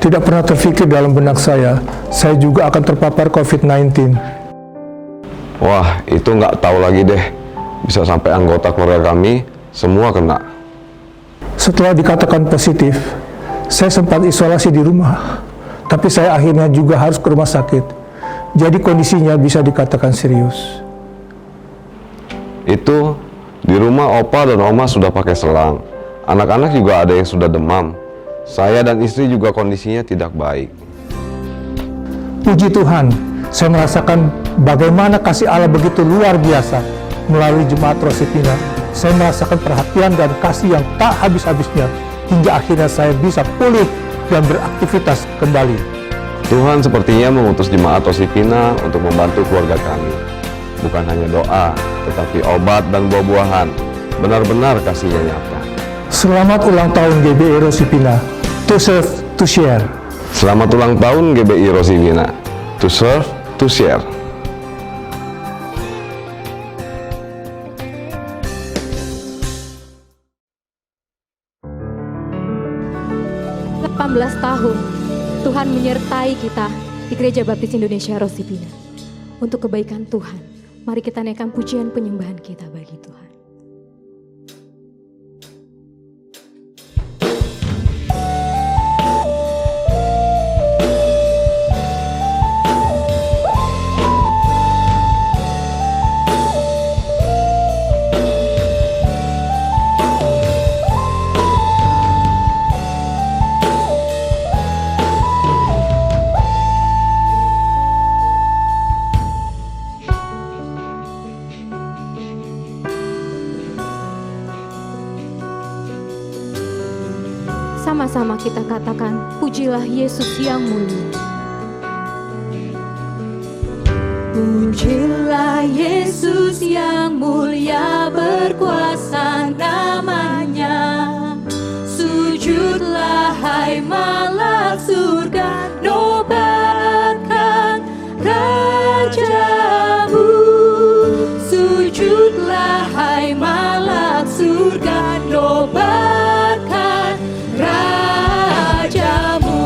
Tidak pernah terfikir dalam benak saya juga akan terpapar COVID-19. Wah, itu nggak tahu lagi deh. Bisa sampai anggota keluarga kami semua kena. Setelah dikatakan positif, saya sempat isolasi di rumah. Tapi saya akhirnya juga harus ke rumah sakit. Jadi kondisinya bisa dikatakan serius. Itu di rumah opa dan oma sudah pakai selang. Anak-anak juga ada yang sudah demam. Saya dan istri juga kondisinya tidak baik. Puji Tuhan, saya merasakan bagaimana kasih Allah begitu luar biasa. Melalui jemaat Rosipina, saya merasakan perhatian dan kasih yang tak habis-habisnya, hingga akhirnya saya bisa pulih dan beraktivitas kembali. Tuhan sepertinya mengutus jemaat Rosipina untuk membantu keluarga kami. Bukan hanya doa, tetapi obat dan buah-buahan. Benar-benar kasihnya nyata. Selamat ulang tahun GBI Rosipina. To serve, to share. Selamat ulang tahun GBI Rosipina. To serve, to share. Tahun Tuhan menyertai kita di Gereja Baptis Indonesia Rosipina. Untuk kebaikan Tuhan, mari kita naikkan pujian penyembahan kita bagi Tuhan. Sama-sama kita katakan, pujilah Yesus yang mulia. Pujilah Yesus yang mulia, berkuasa namanya. Sujudlah hai malaikat surga, nobatkan Rajamu. Sujudlah hai malaikat surga, nobatkan Rajamu.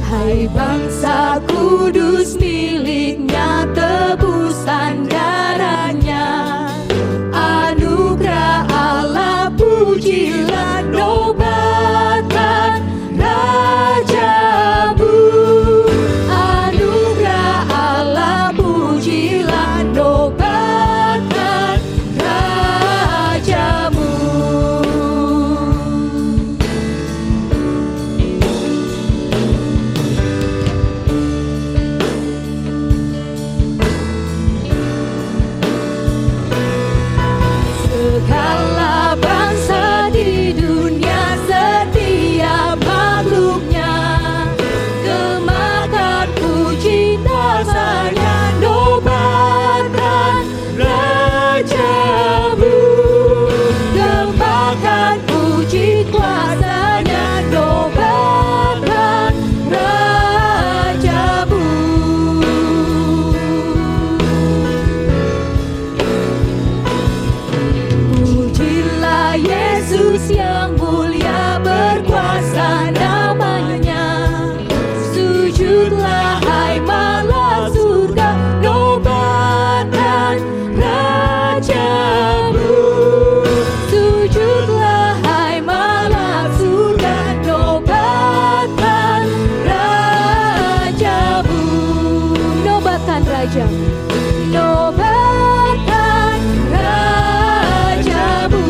Hai bangsa kudus miliknya, tebusan darahnya, anugerah Allah pujilah, nobatkan Rajamu. Anugerah Allah pujilah, nobatkan Rajamu. Segala bangsa di dunia, setiap makhluknya, gemakan puji dasarnya, nobatkan Rajamu. Gemakan puji kuasanya, nobatkan Rajamu. Pujilah Yesus yang mulia, berkuasa namanya. Sujudlah hai malaikat surga, nobatkan Rajamu. Sujudlah hai malaikat surga, nobatkan Rajamu. Nobatkan Rajamu. Nobatkan Rajamu.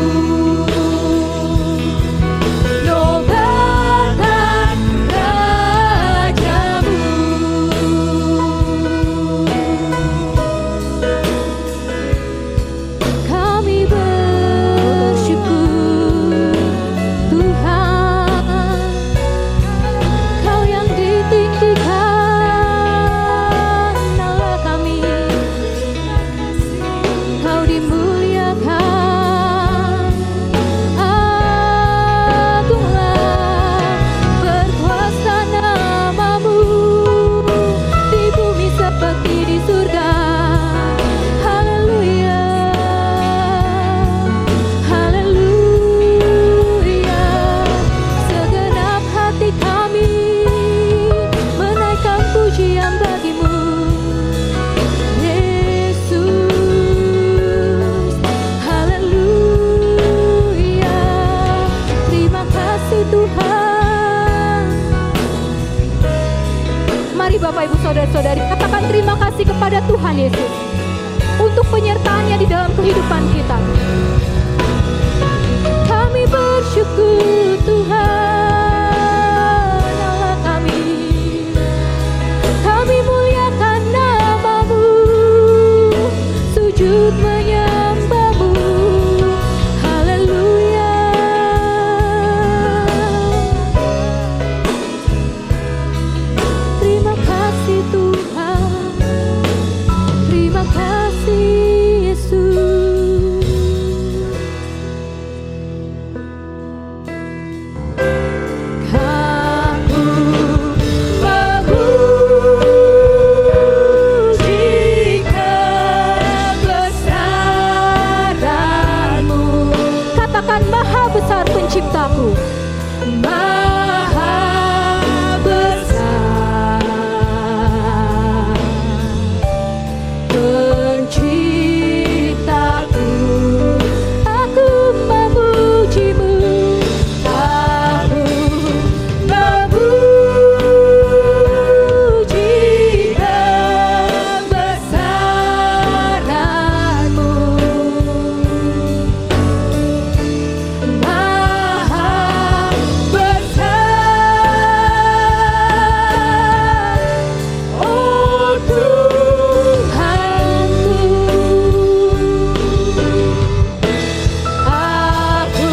saudara-saudari. Katakan terima kasih kepada Tuhan Yesus untuk penyertaannya di dalam kehidupan kita. Kami bersyukur Tuhan Allah kami. Kami muliakan nama-Mu, sujud menyembah-Mu. Haleluya. Terima kasih Tuhan. Terima kasih Yesus. Aku memuji kebesaran-Mu. Katakan maha besar penciptaku. Maha besar penciptaku. Aku memuji-Mu. Aku memuji kebesaran-Mu. Maha besar, oh Tuhanku. Aku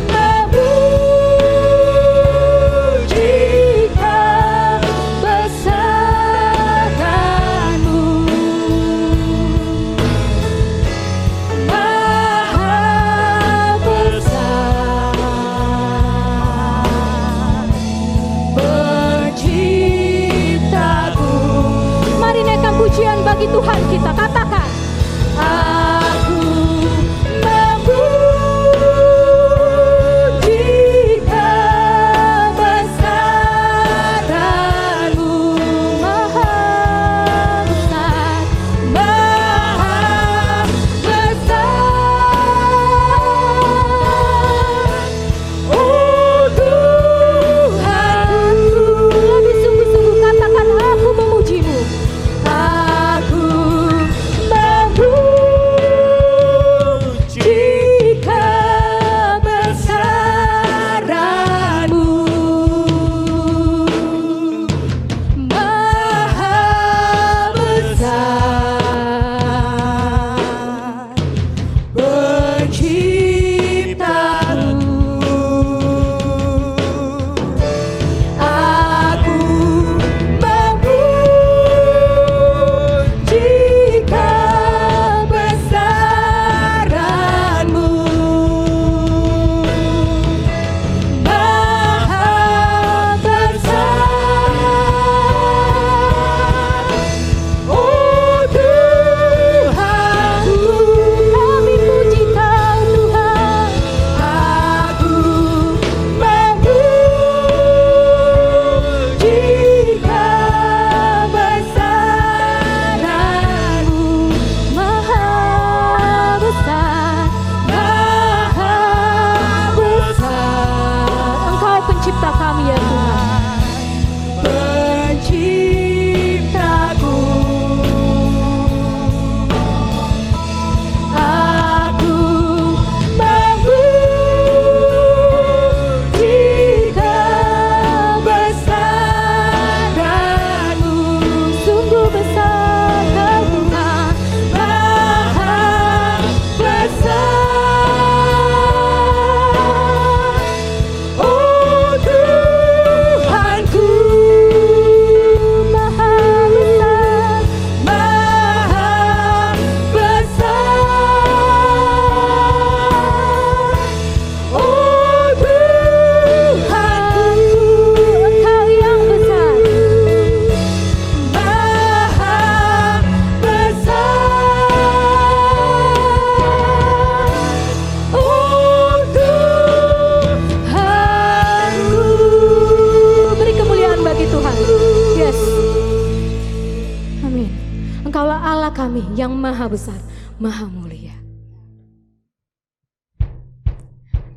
memuji kebesaran-Mu. Maha besar penciptaku. Mari naikkan pujian bagi Tuhan kita. Katakan, aku memuji kebesaran-Mu. Maha besar, maha besar, oh Tuhanku. Lebih sungguh-sungguh katakan, aku memuji-Mu. Aku memuji kebesaran-Mu. Maha besar penciptaku. Aku memuji kebesaran-Mu. Maha besar, oh Tuhanku. Kami puji Kau Tuhan. Aku memuji kebesaran-Mu. Maha besar, maha besar. Engkau pencipta kami ya Tuhan. Penciptaku. Aku memuji kebesaran-Mu. Sungguh besar Kau Tuhan. Maha besar, oh Tuhanku. Maha besar, maha besar, oh Tuhanku. Engkau yang besar. Maha besar, oh Tuhanku. Beri kemuliaan bagi Tuhan. Yes. Amin. Engkaulah Allah kami yang maha besar, maha mulia.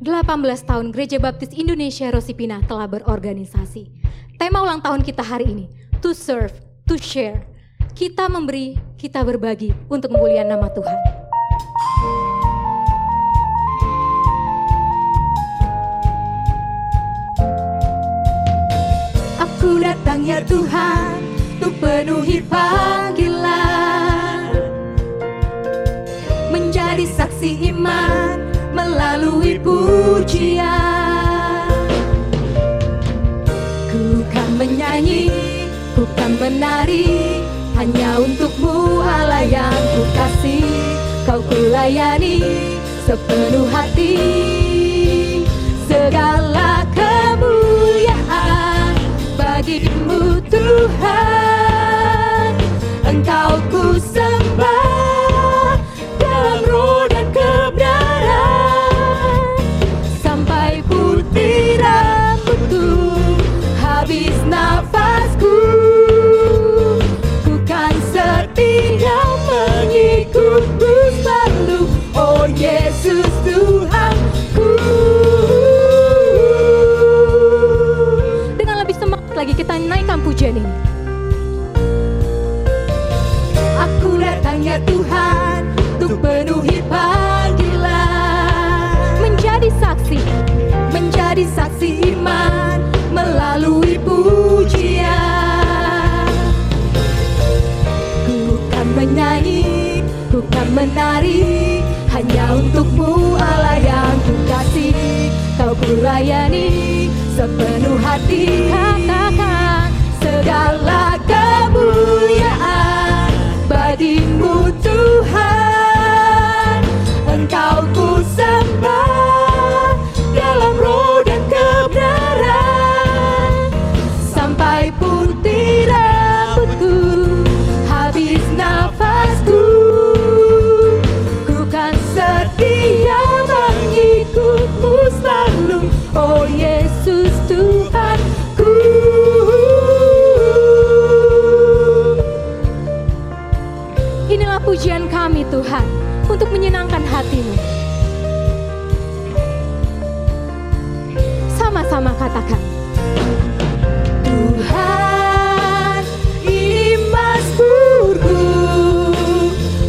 18 tahun Gereja Baptis Indonesia Rosipina telah berorganisasi. Tema ulang tahun kita hari ini, To Serve, to share. Kita memberi, kita berbagi untuk kemuliaan nama Tuhan. Aku datang ya Tuhan, untuk penuhi panggilan, menjadi saksi iman melalui pujian. Ku kan menyanyi, ku kan menari, hanya untukmu Allah yang ku kasih. Kau ku layani sepenuh hati, segala kemuliaan bagimu Tuhan. Engkau ku sembah dalam roh dan kebenaran, sampai putih rambutku, habis nafasku, ku kan setia mengikutmu selalu. Oh Yesus Tuhanku. Dengan lebih semangat lagi kita naikkan pujian ini. Aku datang ya Tuhan, untuk penuhi panggilan, menjadi saksi iman melalui pujian. Ku kan menyanyi, ku kan menari, hanya untukmu Allah yang ku kasih. Kau ku layani sepenuh hati, katakan segala kemuliaan bagimu Tuhan. Engkau ku sembah dalam roh dan kebenaran, sampai putih rambutku, habis nafasku, ku kan setia mengikutmu selalu. Oh Yesus Tuhanku. Inilah pujian kami Tuhan, untuk menyenangkan hatimu. Sama-sama katakan, Tuhan ini mazmurku,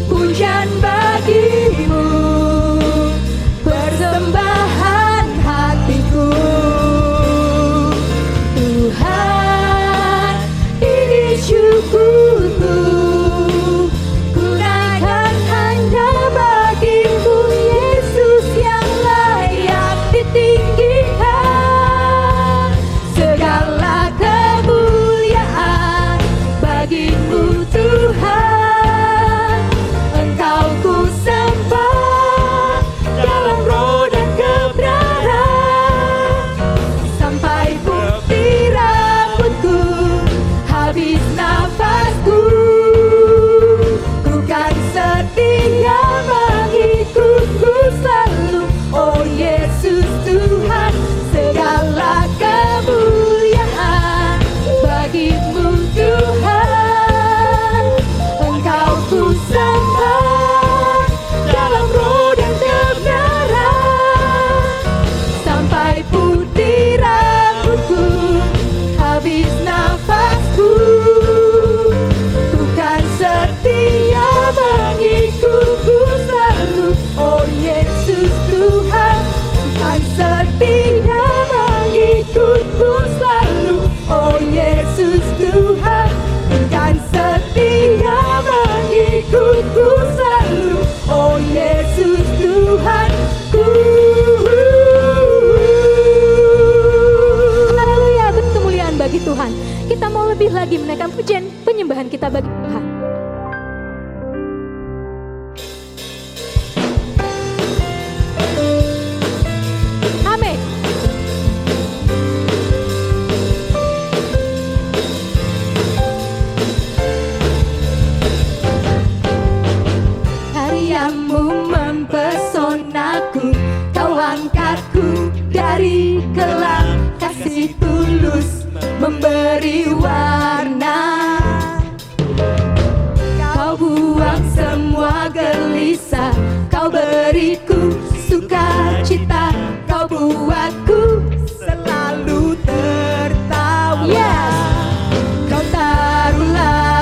pujian bagimu, persembahan hatiku. Tuhan ini syukurku, ku naikkan hanya bagimu, Yesus yang layak ditinggikan. Segala kemuliaan bagimu Tuhan. Engkau ku sembah dalam roh dan kebenaran, sampai putih rambutku, habis nafasku, ku kan setia mengikutmu selalu. Oh Yesus Tuhan, segala kemuliaan bagimu Tuhan. Engkau ku sembah dalam roh dan kebenaran, sampai putih rambutku, habis nafasku, ku kan setia mengikutmu selalu. Oh Yesus Tuhan, ku kan setia mengikutmu selalu. Oh Yesus Tuhan, ku kan setia mengikutmu selalu. Oh Yesus Tuhanku. Haleluya, kemuliaan bagi Tuhan. Kita mau lebih lagi menaikkan pujian penyembahan kita bagi Tuhan. Amin. Karyamu mempesonaku, kau angkatku dari kelam, kasih tulus memberi warna. Kau buang semua gelisah, kau beriku sukacita, kau buatku selalu tertawa. Kau taruhlah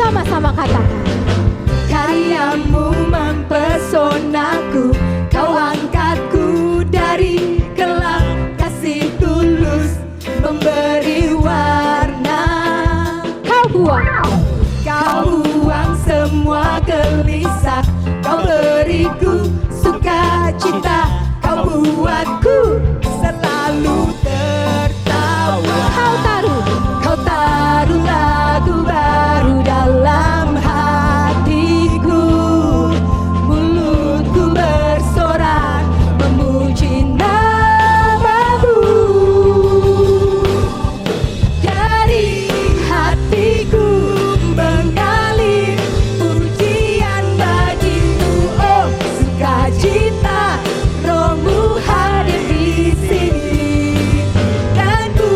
Sama-sama katakan. Karyamu mempesonaku, kau angkatku dari kelam, kasih tulus memberi warna. Kau buang semua gelisah, kau beriku sukacita, kau buatku selalu tertawa. Kau taruh lagu baru dalam hatiku, mulutku bersorak memuji namamu. Dari hatiku mengalir pujian bagimu, oh sukacita, Rohmu hadir di sini, dan ku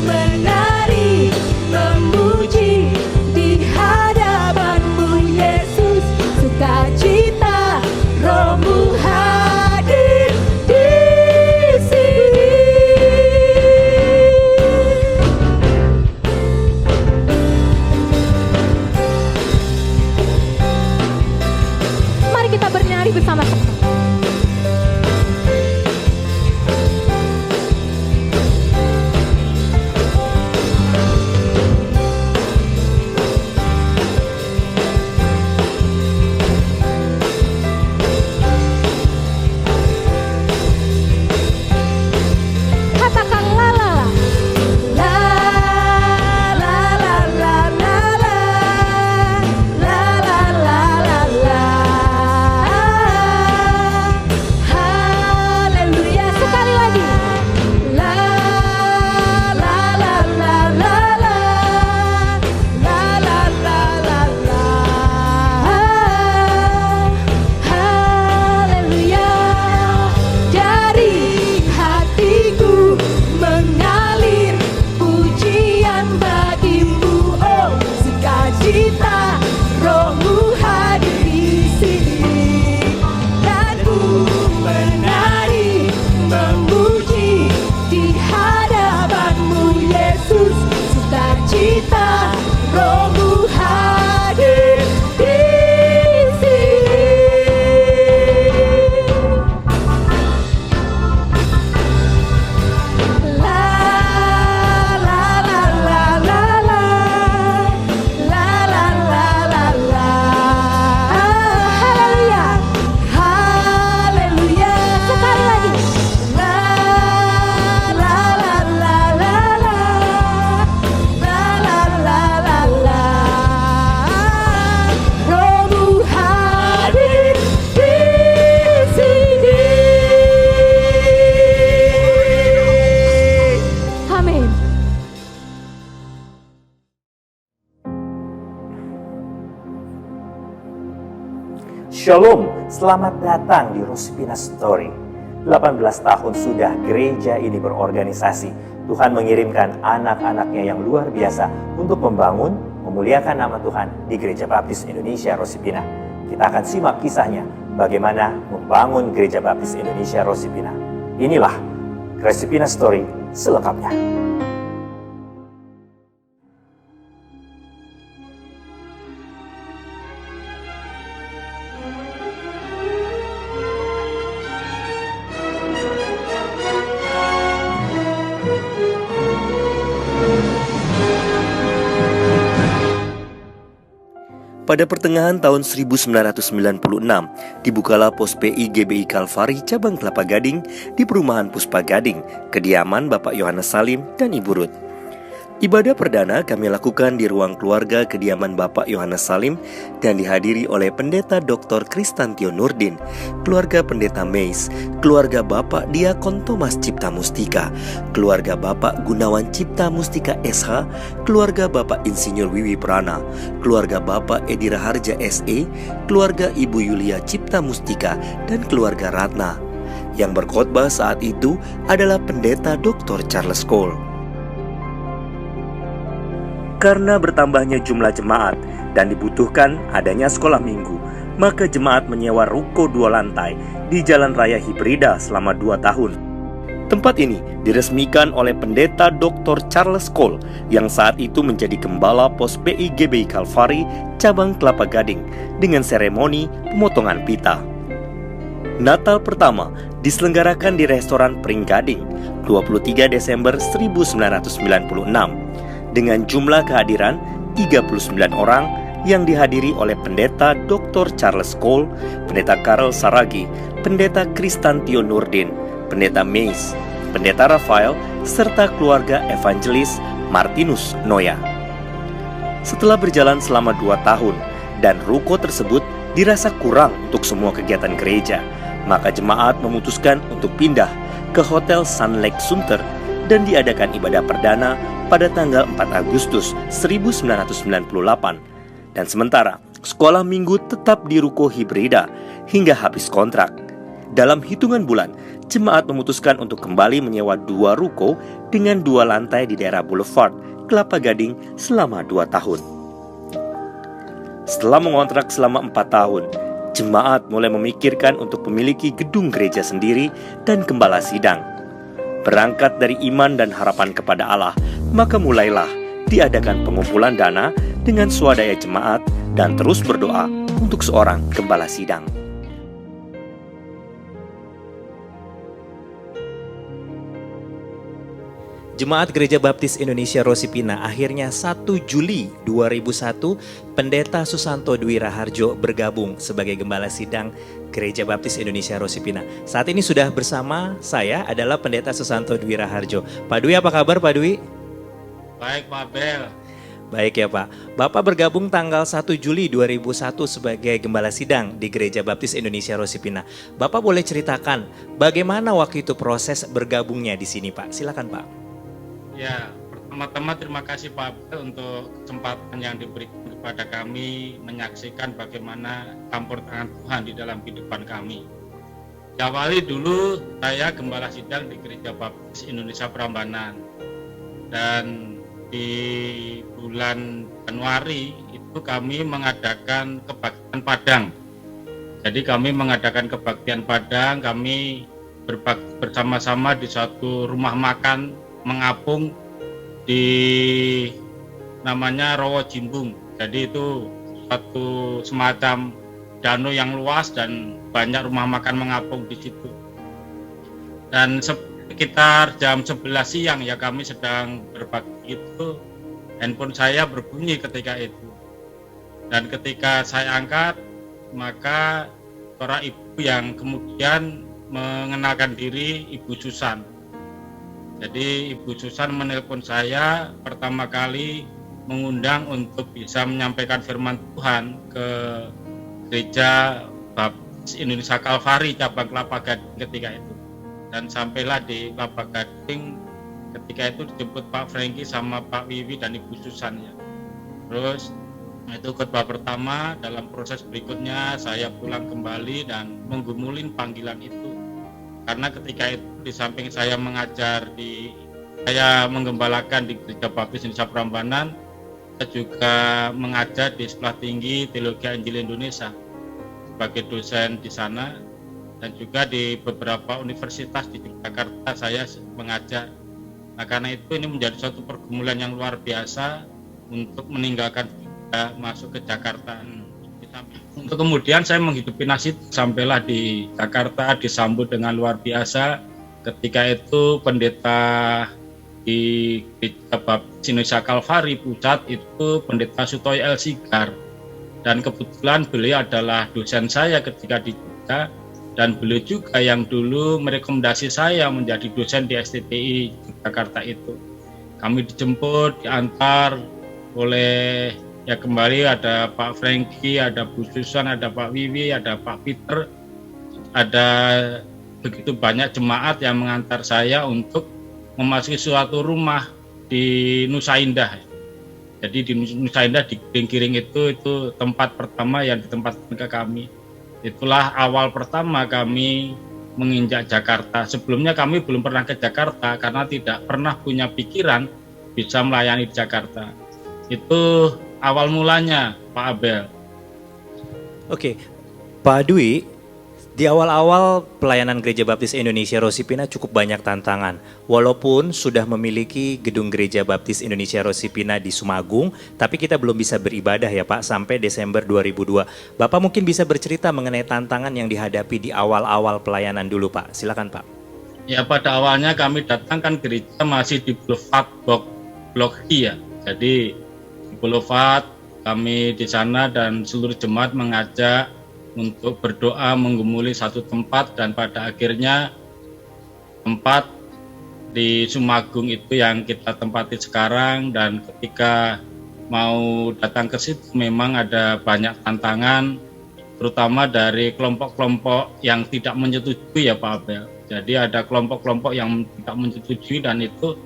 menari memuji di hadapanmu Yesus. Sukacita, Rohmu hadir di sini. Mari kita bernyanyi bersama-sama. Katakan la la la. La la la la la la. La la la la la. Haleluya. Sekali lagi. La la la la la la. La la la la la. Haleluya. Dari hatiku mengalir pujian bagimu, oh sukacita, Rohmu hadir di sini, dan ku menari memuji di hadapanmu Yesus. Sukacita, Rohmu hadir di sini. La la la la la la. La la la la la. Haleluya. Haleluya. Sekali lagi. La la la la la la. La la la la la. Rohmu hadir di sini. Amin. Shalom, selamat datang di Rospina Story. 18 tahun sudah gereja ini berorganisasi. Tuhan mengirimkan anak-anaknya yang luar biasa untuk membangun, memuliakan nama Tuhan di Gereja Baptis Indonesia Rosipina. Kita akan simak kisahnya, bagaimana membangun Gereja Baptis Indonesia Rosipina. Inilah Rosipina Story selengkapnya. Pada pertengahan tahun 1996, dibukalah pos PI GBI Kalvari cabang Kelapa Gading di perumahan Puspa Gading, kediaman Bapak Yohanes Salim dan Ibu Ruth. Ibadah perdana kami lakukan di ruang keluarga kediaman Bapak Yohanes Salim dan dihadiri oleh Pendeta Dr. Kristantio Nurdin, keluarga Pendeta Meis, keluarga Bapak Diakon Thomas Cipta Mustika, keluarga Bapak Gunawan Cipta Mustika SH, keluarga Bapak Insinyur Wiwi Prana, keluarga Bapak Edi Raharja SE, keluarga Ibu Yulia Cipta Mustika, dan keluarga Ratna. Yang berkhotbah saat itu adalah Pendeta Dr. Charles Cole. Karena bertambahnya jumlah jemaat dan dibutuhkan adanya sekolah minggu, maka jemaat menyewa ruko 2 lantai di Jalan Raya Hibrida selama 2 tahun. Tempat ini diresmikan oleh Pendeta Dr. Charles Cole yang saat itu menjadi gembala pos PI GBI Kalvari cabang Kelapa Gading dengan seremoni pemotongan pita. Natal pertama diselenggarakan di restoran Pring Gading 23 Desember 1996 dengan jumlah kehadiran 39 orang yang dihadiri oleh Pendeta Dr. Charles Cole, Pendeta Karel Saragi, Pendeta Kristantio Nurdin, Pendeta Meis, Pendeta Rafael, serta keluarga evangelis Martinus Noya. Setelah berjalan selama 2 tahun dan ruko tersebut dirasa kurang untuk semua kegiatan gereja, maka jemaat memutuskan untuk pindah ke Hotel Sun Lake Sunter dan diadakan ibadah perdana pada tanggal 4 Agustus 1998. Dan sementara, sekolah minggu tetap di ruko hibrida hingga habis kontrak. Dalam hitungan bulan, jemaat memutuskan untuk kembali menyewa 2 ruko dengan 2 lantai di daerah Boulevard, Kelapa Gading selama 2 tahun. Setelah mengontrak selama 4 tahun, jemaat mulai memikirkan untuk memiliki gedung gereja sendiri dan gembala sidang. Berangkat dari iman dan harapan kepada Allah, maka mulailah diadakan pengumpulan dana dengan swadaya jemaat dan terus berdoa untuk seorang gembala sidang. Jemaat Gereja Baptis Indonesia Rosipina akhirnya 1 Juli 2001 Pendeta Susanto Dwi Raharjo bergabung sebagai Gembala Sidang Gereja Baptis Indonesia Rosipina. Saat ini sudah bersama saya adalah Pendeta Susanto Dwi Raharjo. Pak Dwi, apa kabar Pak Dwi? Baik Pak Bel. Baik ya Pak. Bapak bergabung tanggal 1 Juli 2001 sebagai Gembala Sidang di Gereja Baptis Indonesia Rosipina. Bapak boleh ceritakan bagaimana waktu itu proses bergabungnya di sini Pak? Silakan Pak. Ya, pertama-tama terima kasih Pak Abel untuk kesempatan yang diberikan kepada kami menyaksikan bagaimana campur tangan Tuhan di dalam kehidupan kami. Diawali dulu saya gembala sidang di Gereja Baptis Indonesia Prambanan, dan di bulan Januari itu kami mengadakan kebaktian Padang. Jadi kami mengadakan kebaktian Padang, kami berbakti bersama-sama di suatu rumah makan mengapung di namanya Rowo Jimbung. Jadi itu suatu semacam danau yang luas dan banyak rumah makan mengapung di situ. Dan sekitar jam 11 siang ya kami sedang berbakti itu, handphone saya berbunyi ketika itu. Dan ketika saya angkat, maka seorang ibu yang kemudian mengenalkan diri Ibu Susan. Jadi Ibu Susan menelpon saya pertama kali mengundang untuk bisa menyampaikan firman Tuhan ke Gereja Baptis Indonesia Kalvari cabang Kelapa Gading ketika itu. Dan sampailah di Kelapa Gading ketika itu dijemput Pak Franky sama Pak Wiwi dan Ibu Susan ya. Terus itu khotbah pertama. Dalam proses berikutnya saya pulang kembali dan menggumulin panggilan itu. Karena ketika itu di samping saya mengajar saya menggembalakan di Gereja Baptis Indonesia Prambanan, saya juga mengajar di Sekolah Tinggi Teologi Injil Indonesia sebagai dosen di sana, dan juga di beberapa universitas di Jakarta saya mengajar. Nah, karena itu ini menjadi suatu pergumulan yang luar biasa untuk meninggalkan masuk ke Jakarta. Untuk kemudian saya menghidupi nasib sampailah di Jakarta, disambut dengan luar biasa. Ketika itu pendeta di Gereja Baptis Indonesia Kalvari Pusat itu Pendeta Sutoyo L. Sigar. Dan kebetulan beliau adalah dosen saya ketika di Jogja, dan beliau juga yang dulu merekomendasi saya menjadi dosen di STTI Jakarta itu. Kami dijemput, diantar oleh ya kembali ada Pak Franky, ada Bu Susan, ada Pak Wiwi, ada Pak Peter, ada begitu banyak jemaat yang mengantar saya untuk memasuki suatu rumah di Nusa Indah. Jadi di Nusa Indah di Kiring itu tempat pertama yang ditempatkan ke kami. Itulah awal pertama kami menginjak Jakarta. Sebelumnya kami belum pernah ke Jakarta karena tidak pernah punya pikiran bisa melayani di Jakarta. Itu awal mulanya Pak Abel. Oke, Pak Dwi, Di awal-awal pelayanan Gereja Baptis Indonesia Rosipina cukup banyak tantangan. Walaupun sudah memiliki gedung Gereja Baptis Indonesia Rosipina di Sumagung, tapi kita belum bisa beribadah ya Pak sampai Desember 2002. Bapak mungkin bisa bercerita mengenai tantangan yang dihadapi di awal-awal pelayanan dulu Pak. Silakan Pak. Ya, pada awalnya kami datangkan gereja masih di Boulevard Blok I ya. Jadi di Boulevard kami di sana dan seluruh jemaat mengajak untuk berdoa menggumuli satu tempat, dan pada akhirnya tempat di Sumagung itu yang kita tempati sekarang. Dan ketika mau datang ke situ memang ada banyak tantangan, terutama dari kelompok-kelompok yang tidak menyetujui ya Pak Abel. Jadi ada kelompok-kelompok yang tidak menyetujui dan itu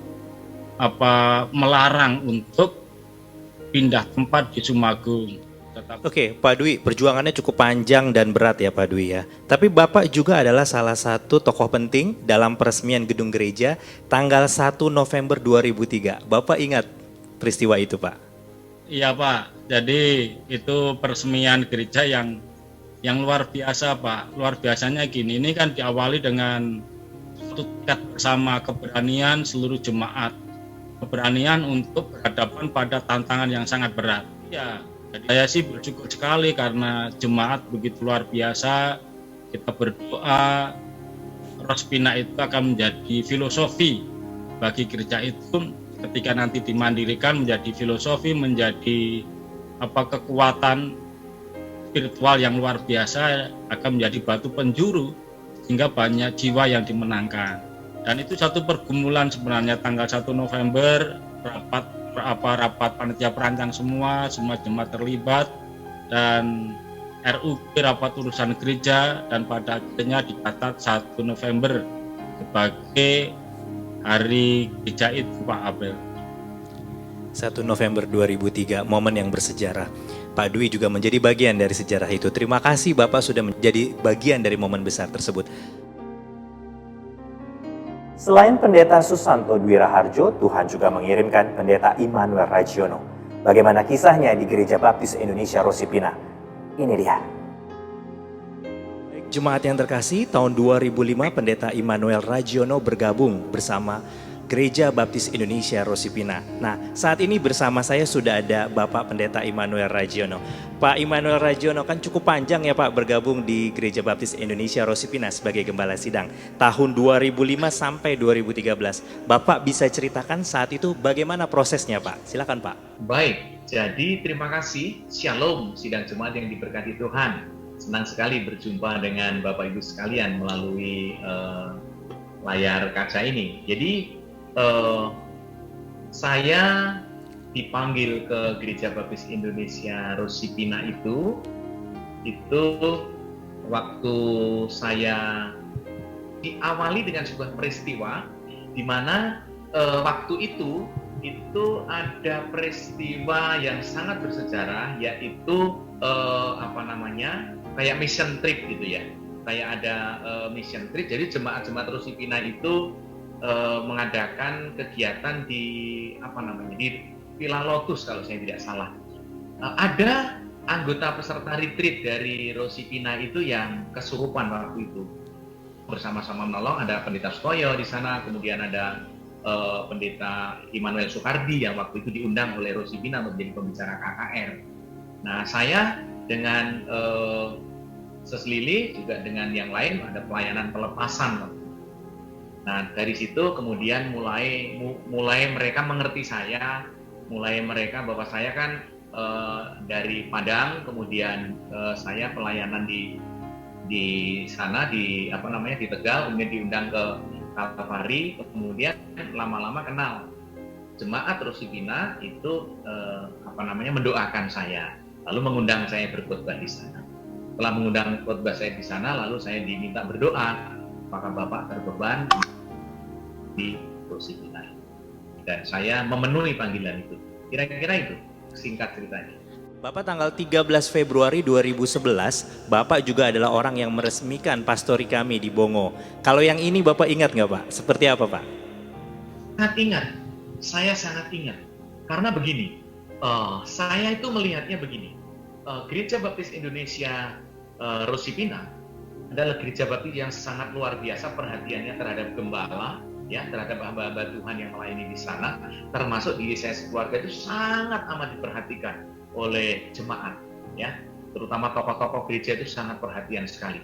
melarang untuk pindah tempat di Sumagung. Oke, Pak Dwi, perjuangannya cukup panjang dan berat ya Pak Dwi ya. Tapi Bapak juga adalah salah satu tokoh penting dalam peresmian gedung gereja tanggal 1 November 2003. Bapak ingat peristiwa itu Pak? Iya Pak, jadi itu peresmian gereja yang luar biasa Pak. Luar biasanya gini, ini kan diawali dengan satu tekad bersama, keberanian seluruh jemaat. Keberanian untuk berhadapan pada tantangan yang sangat berat. Ya, saya sih bersyukur sekali karena jemaat begitu luar biasa. Kita berdoa Rosipina itu akan menjadi filosofi bagi gereja itu, ketika nanti dimandirikan menjadi filosofi, menjadi kekuatan spiritual yang luar biasa, akan menjadi batu penjuru sehingga banyak jiwa yang dimenangkan. Dan itu satu pergumulan sebenarnya. Tanggal 1 November rapat panitia perancang semua jemaat terlibat, dan RUG rapat urusan gereja, dan pada akhirnya dicatat 1 November sebagai hari gereja itu Pak Abel. 1 November 2003, momen yang bersejarah. Pak Dwi juga menjadi bagian dari sejarah itu. Terima kasih Bapak sudah menjadi bagian dari momen besar tersebut. Selain Pendeta Susanto Dwi Raharjo, Tuhan juga mengirimkan Pendeta Immanuel Ragiono. Bagaimana kisahnya di Gereja Baptis Indonesia Rosipina? Ini dia. Jemaat yang terkasih, tahun 2005 Pendeta Immanuel Ragiono bergabung bersama Gereja Baptis Indonesia Rosipina. Nah, saat ini bersama saya sudah ada Bapak Pendeta Immanuel Ragiono. Pak Immanuel Ragiono, kan cukup panjang ya Pak bergabung di Gereja Baptis Indonesia Rosipina sebagai Gembala Sidang. Tahun 2005 sampai 2013. Bapak bisa ceritakan saat itu bagaimana prosesnya Pak? Silakan Pak. Baik, jadi terima kasih. Shalom sidang jemaat yang diberkati Tuhan. Senang sekali berjumpa dengan Bapak Ibu sekalian melalui layar kaca ini. Jadi saya dipanggil ke Gereja Baptis Indonesia Rosipina itu waktu saya diawali dengan sebuah peristiwa di mana waktu itu ada peristiwa yang sangat bersejarah, yaitu kayak mission trip gitu ya. Kayak ada mission trip. Jadi jemaat-jemaat Rosipina itu mengadakan kegiatan di di Villa Lotus kalau saya tidak salah. Ada anggota peserta retreat dari Rosipina itu yang kesurupan waktu itu. Bersama-sama menolong, ada Pendeta Stoyo di sana, kemudian ada Pendeta Immanuel Soekardi yang waktu itu diundang oleh Rosipina untuk menjadi pembicara KKR. Nah, saya dengan seselili juga dengan yang lain ada pelayanan pelepasan. Nah, dari situ kemudian mulai mereka mengerti saya, mulai mereka bahwa saya kan dari Padang, kemudian saya pelayanan di sana di Tegal, kemudian diundang ke Kalvari, kemudian lama-lama kenal jemaat Rosipina itu mendoakan saya, lalu mengundang saya berkhotbah di sana. Setelah mengundang khotbah saya di sana, lalu saya diminta berdoa, apakah Bapak berbeban di Rosipina, dan saya memenuhi panggilan itu. Kira-kira itu singkat ceritanya. Bapak tanggal 13 Februari 2011, Bapak juga adalah orang yang meresmikan pastori kami di Bongo. Kalau yang ini Bapak ingat nggak Pak? Seperti apa Pak? Sangat ingat, saya sangat ingat. Karena begini, saya itu melihatnya begini. Gereja Baptis Indonesia Rosipina adalah gereja baptis yang sangat luar biasa perhatiannya terhadap gembala, ya, terhadap hamba-hamba Tuhan yang melayani di sana, termasuk diri saya sekeluarga itu sangat amat diperhatikan oleh jemaat, ya, terutama tokoh-tokoh gereja itu sangat perhatian sekali.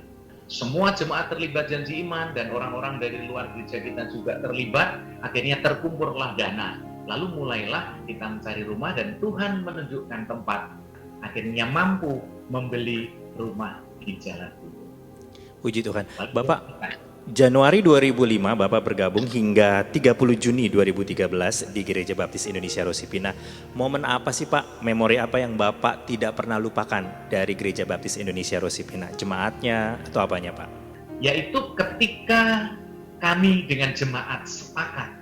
Semua jemaat terlibat janji iman dan orang-orang dari luar gereja kita juga terlibat. Akhirnya terkumpullah dana, lalu mulailah kita mencari rumah dan Tuhan menunjukkan tempat. Akhirnya mampu membeli rumah di Jalan Bulu. Puji Tuhan. Bapak, Januari 2005 Bapak bergabung hingga 30 Juni 2013 di Gereja Baptis Indonesia Rosipina. Momen apa sih Pak, memori apa yang Bapak tidak pernah lupakan dari Gereja Baptis Indonesia Rosipina? Jemaatnya atau apanya Pak? Yaitu ketika kami dengan jemaat sepakat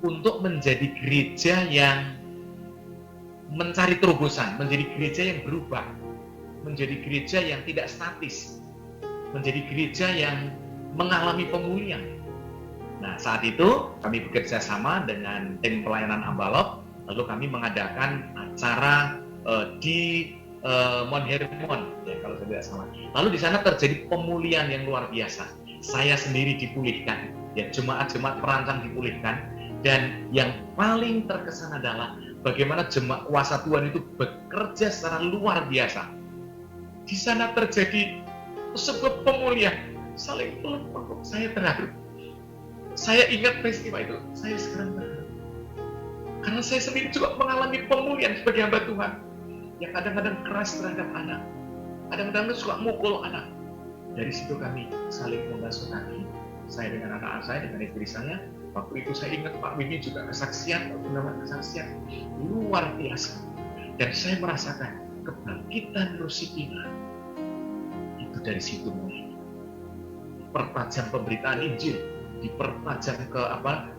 untuk menjadi gereja yang mencari terobosan, menjadi gereja yang berubah, menjadi gereja yang tidak statis, menjadi gereja yang mengalami pemulihan. Nah, saat itu kami bekerja sama dengan tim pelayanan Ambalop, lalu kami mengadakan acara di Mount Hermon, ya, kalau saya tidak salah. Lalu di sana terjadi pemulihan yang luar biasa. Saya sendiri dipulihkan, ya, jemaat-jemaat perancang dipulihkan, dan yang paling terkesan adalah bagaimana jemaat kuasa Tuhan itu bekerja secara luar biasa. Di sana terjadi sebuah pemulihan, saling peluk-peluk. Saya terharu. Saya ingat peristiwa itu, saya sekarang terharu. Karena saya sendiri juga mengalami pemulihan sebagai hamba Tuhan. Yang kadang-kadang keras terhadap anak, kadang-kadang suka mukul anak. Dari situ kami saling membasuh kaki. Saya dengan anak-anak saya, dengan istri saya. Waktu itu saya ingat Pak Wibi juga kesaksian, kesaksian luar biasa. Dan saya merasakan kebangkitan Rosipina. Itu dari situ mulai. Pertajam pemberitaan Injil, dipertajam ke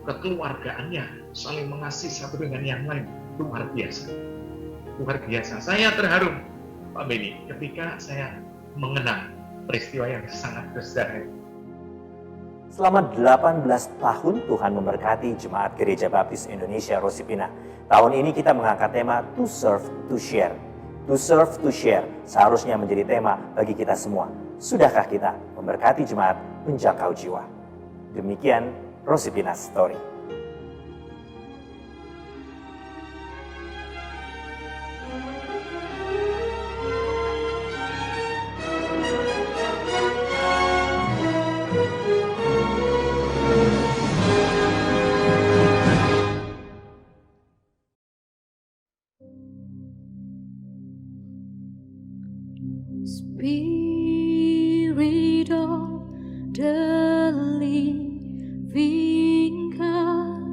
kekeluargaannya, saling mengasihi satu dengan yang lain, luar biasa. Luar biasa. Saya terharu Pak Beni ketika saya mengenang peristiwa yang sangat besar. Selama 18 tahun Tuhan memberkati Jemaat Gereja Baptis Indonesia Rosipina. Tahun ini kita mengangkat tema To Serve, To Share. To Serve, To Share seharusnya menjadi tema bagi kita semua. Sudahkah kita memberkati jemaat menjangkau jiwa? Demikian Rosipina Story. Spirit of the living God,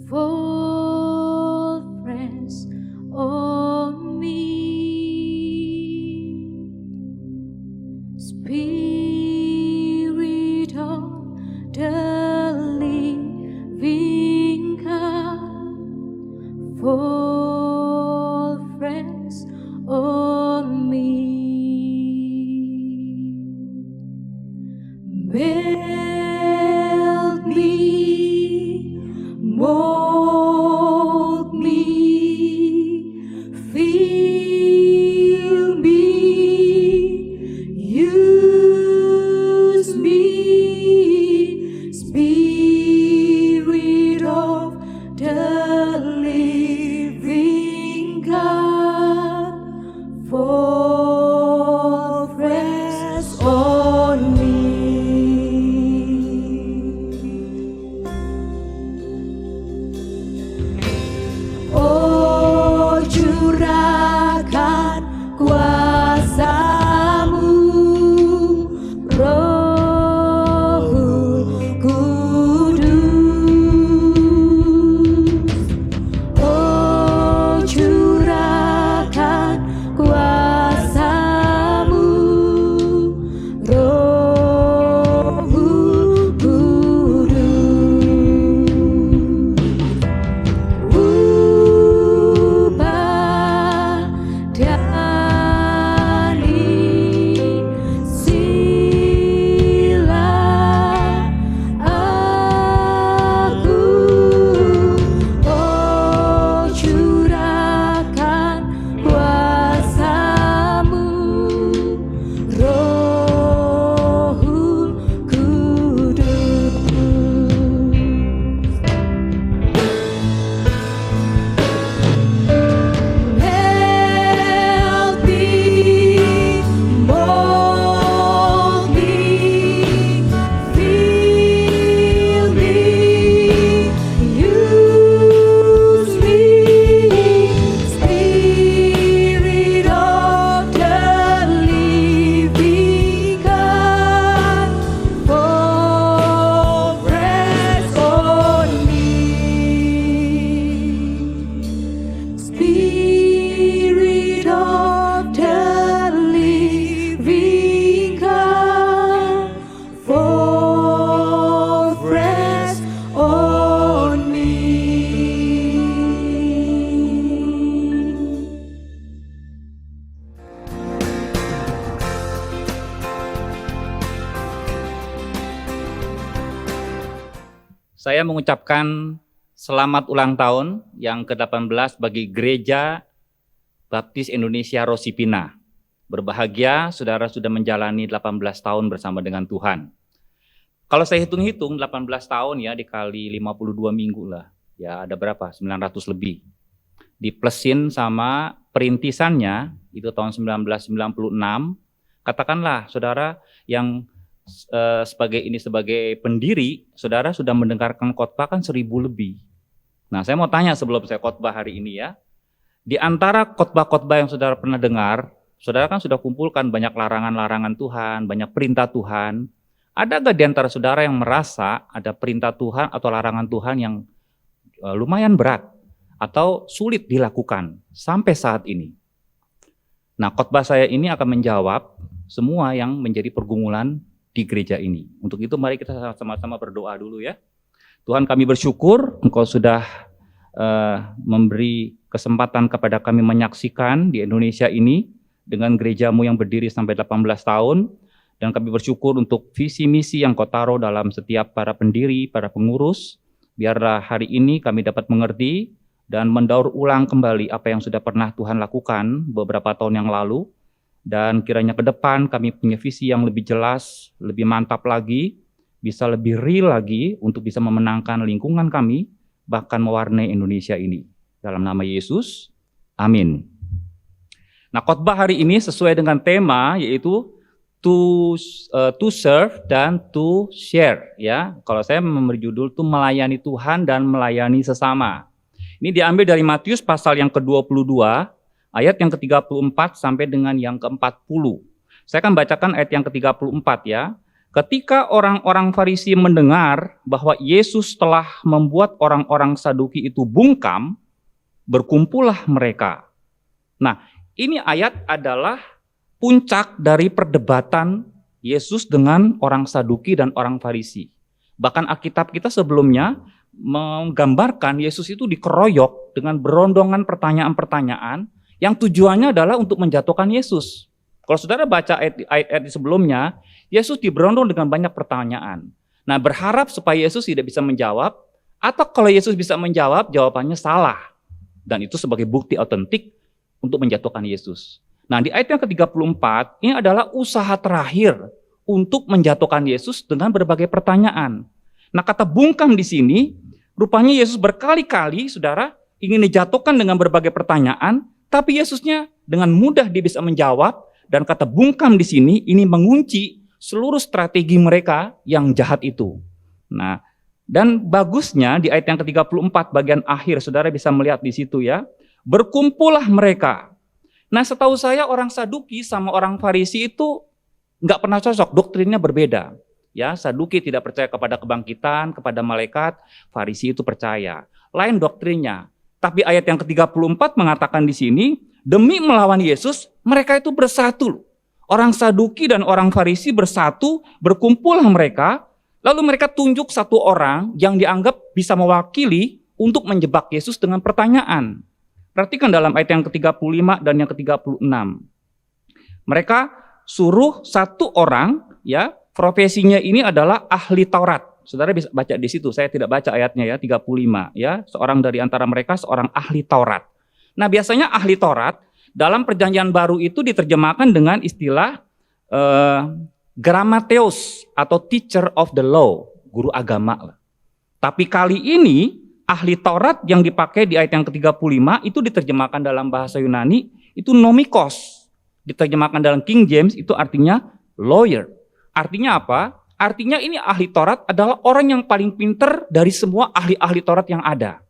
fall fresh on me. Spirit of the living God, fall fresh on me. Melt me, mold me, fill me, use me, Spirit of the living God, fall fresh on me. Oh, curahkan kuasa-Mu, Roh Kudus. Oh, curahkan kuasa-Mu, Roh Kudus. Ubah dan Saya mengucapkan selamat ulang tahun yang ke-18 bagi Gereja Baptis Indonesia Rosipina. Berbahagia saudara sudah menjalani 18 tahun bersama dengan Tuhan. Kalau saya hitung-hitung 18 tahun ya dikali 52 minggu lah. Ya ada berapa? 900 lebih. Diplesin sama perintisannya itu tahun 1996. Katakanlah saudara yang sebagai pendiri, saudara sudah mendengarkan khotbah kan 1000 lebih. Nah, saya mau tanya sebelum saya khotbah hari ini ya. Di antara khotbah-khotbah yang saudara pernah dengar, saudara kan sudah kumpulkan banyak larangan-larangan Tuhan, banyak perintah Tuhan. Ada nggak di antara saudara yang merasa ada perintah Tuhan atau larangan Tuhan yang lumayan berat atau sulit dilakukan sampai saat ini? Nah, khotbah saya ini akan menjawab semua yang menjadi pergumulan di gereja ini. Untuk itu mari kita sama-sama berdoa dulu ya. Tuhan, kami bersyukur Engkau sudah memberi kesempatan kepada kami menyaksikan di Indonesia ini dengan gerejamu yang berdiri sampai 18 tahun. Dan kami bersyukur untuk visi misi yang Kau taruh dalam setiap para pendiri, para pengurus. Biarlah hari ini kami dapat mengerti dan mendaur ulang kembali apa yang sudah pernah Tuhan lakukan beberapa tahun yang lalu. Dan kiranya ke depan kami punya visi yang lebih jelas, lebih mantap lagi, bisa lebih real lagi untuk bisa memenangkan lingkungan kami, bahkan mewarnai Indonesia ini. Dalam nama Yesus, amin. Nah, khotbah hari ini sesuai dengan tema yaitu to serve dan to share ya. Kalau saya memberi judul tuh melayani Tuhan dan melayani sesama. Ini diambil dari Matius pasal yang ke-22 ayat yang ke-34 sampai dengan yang ke-40. Saya akan bacakan ayat yang ke-34 ya. Ketika orang-orang Farisi mendengar bahwa Yesus telah membuat orang-orang Saduki itu bungkam, berkumpullah mereka. Nah, ini ayat adalah puncak dari perdebatan Yesus dengan orang Saduki dan orang Farisi. Bahkan Alkitab kita sebelumnya menggambarkan Yesus itu dikeroyok dengan berondongan pertanyaan-pertanyaan yang tujuannya adalah untuk menjatuhkan Yesus. Kalau saudara baca ayat-ayat sebelumnya, Yesus diberondong dengan banyak pertanyaan. Nah, berharap supaya Yesus tidak bisa menjawab, atau kalau Yesus bisa menjawab, jawabannya salah. Dan itu sebagai bukti otentik untuk menjatuhkan Yesus. Nah, di ayat yang ke-34, ini adalah usaha terakhir untuk menjatuhkan Yesus dengan berbagai pertanyaan. Nah, kata bungkam di sini, rupanya Yesus berkali-kali, saudara, ingin dijatuhkan dengan berbagai pertanyaan, tapi Yesusnya dengan mudah dia bisa menjawab, dan kata bungkam di sini, ini mengunci seluruh strategi mereka yang jahat itu. Nah, dan bagusnya di ayat yang ke-34 bagian akhir, saudara bisa melihat di situ ya, berkumpullah mereka. Nah, setahu saya orang Saduki sama orang Farisi itu nggak pernah cocok, doktrinnya berbeda. Ya, Saduki tidak percaya kepada kebangkitan, kepada malaikat, Farisi itu percaya. Lain doktrinnya. Tapi ayat yang ke-34 mengatakan di sini, demi melawan Yesus, mereka itu bersatu. Orang Saduki dan orang Farisi bersatu, berkumpullah mereka, lalu mereka tunjuk satu orang yang dianggap bisa mewakili untuk menjebak Yesus dengan pertanyaan. Perhatikan dalam ayat yang ke-35 dan yang ke-36. Mereka suruh satu orang, ya, profesinya ini adalah ahli Taurat. Saudara bisa baca di situ, saya tidak baca ayatnya ya, 35 ya. Seorang dari antara mereka seorang ahli Taurat. Nah, biasanya ahli Taurat dalam Perjanjian Baru itu diterjemahkan dengan istilah grammateos atau teacher of the law, guru agama. Tapi kali ini ahli Taurat yang dipakai di ayat yang ke-35 itu diterjemahkan dalam bahasa Yunani itu nomikos. Diterjemahkan dalam King James itu artinya lawyer. Artinya apa? Artinya ini ahli Taurat adalah orang yang paling pinter dari semua ahli-ahli Taurat yang ada.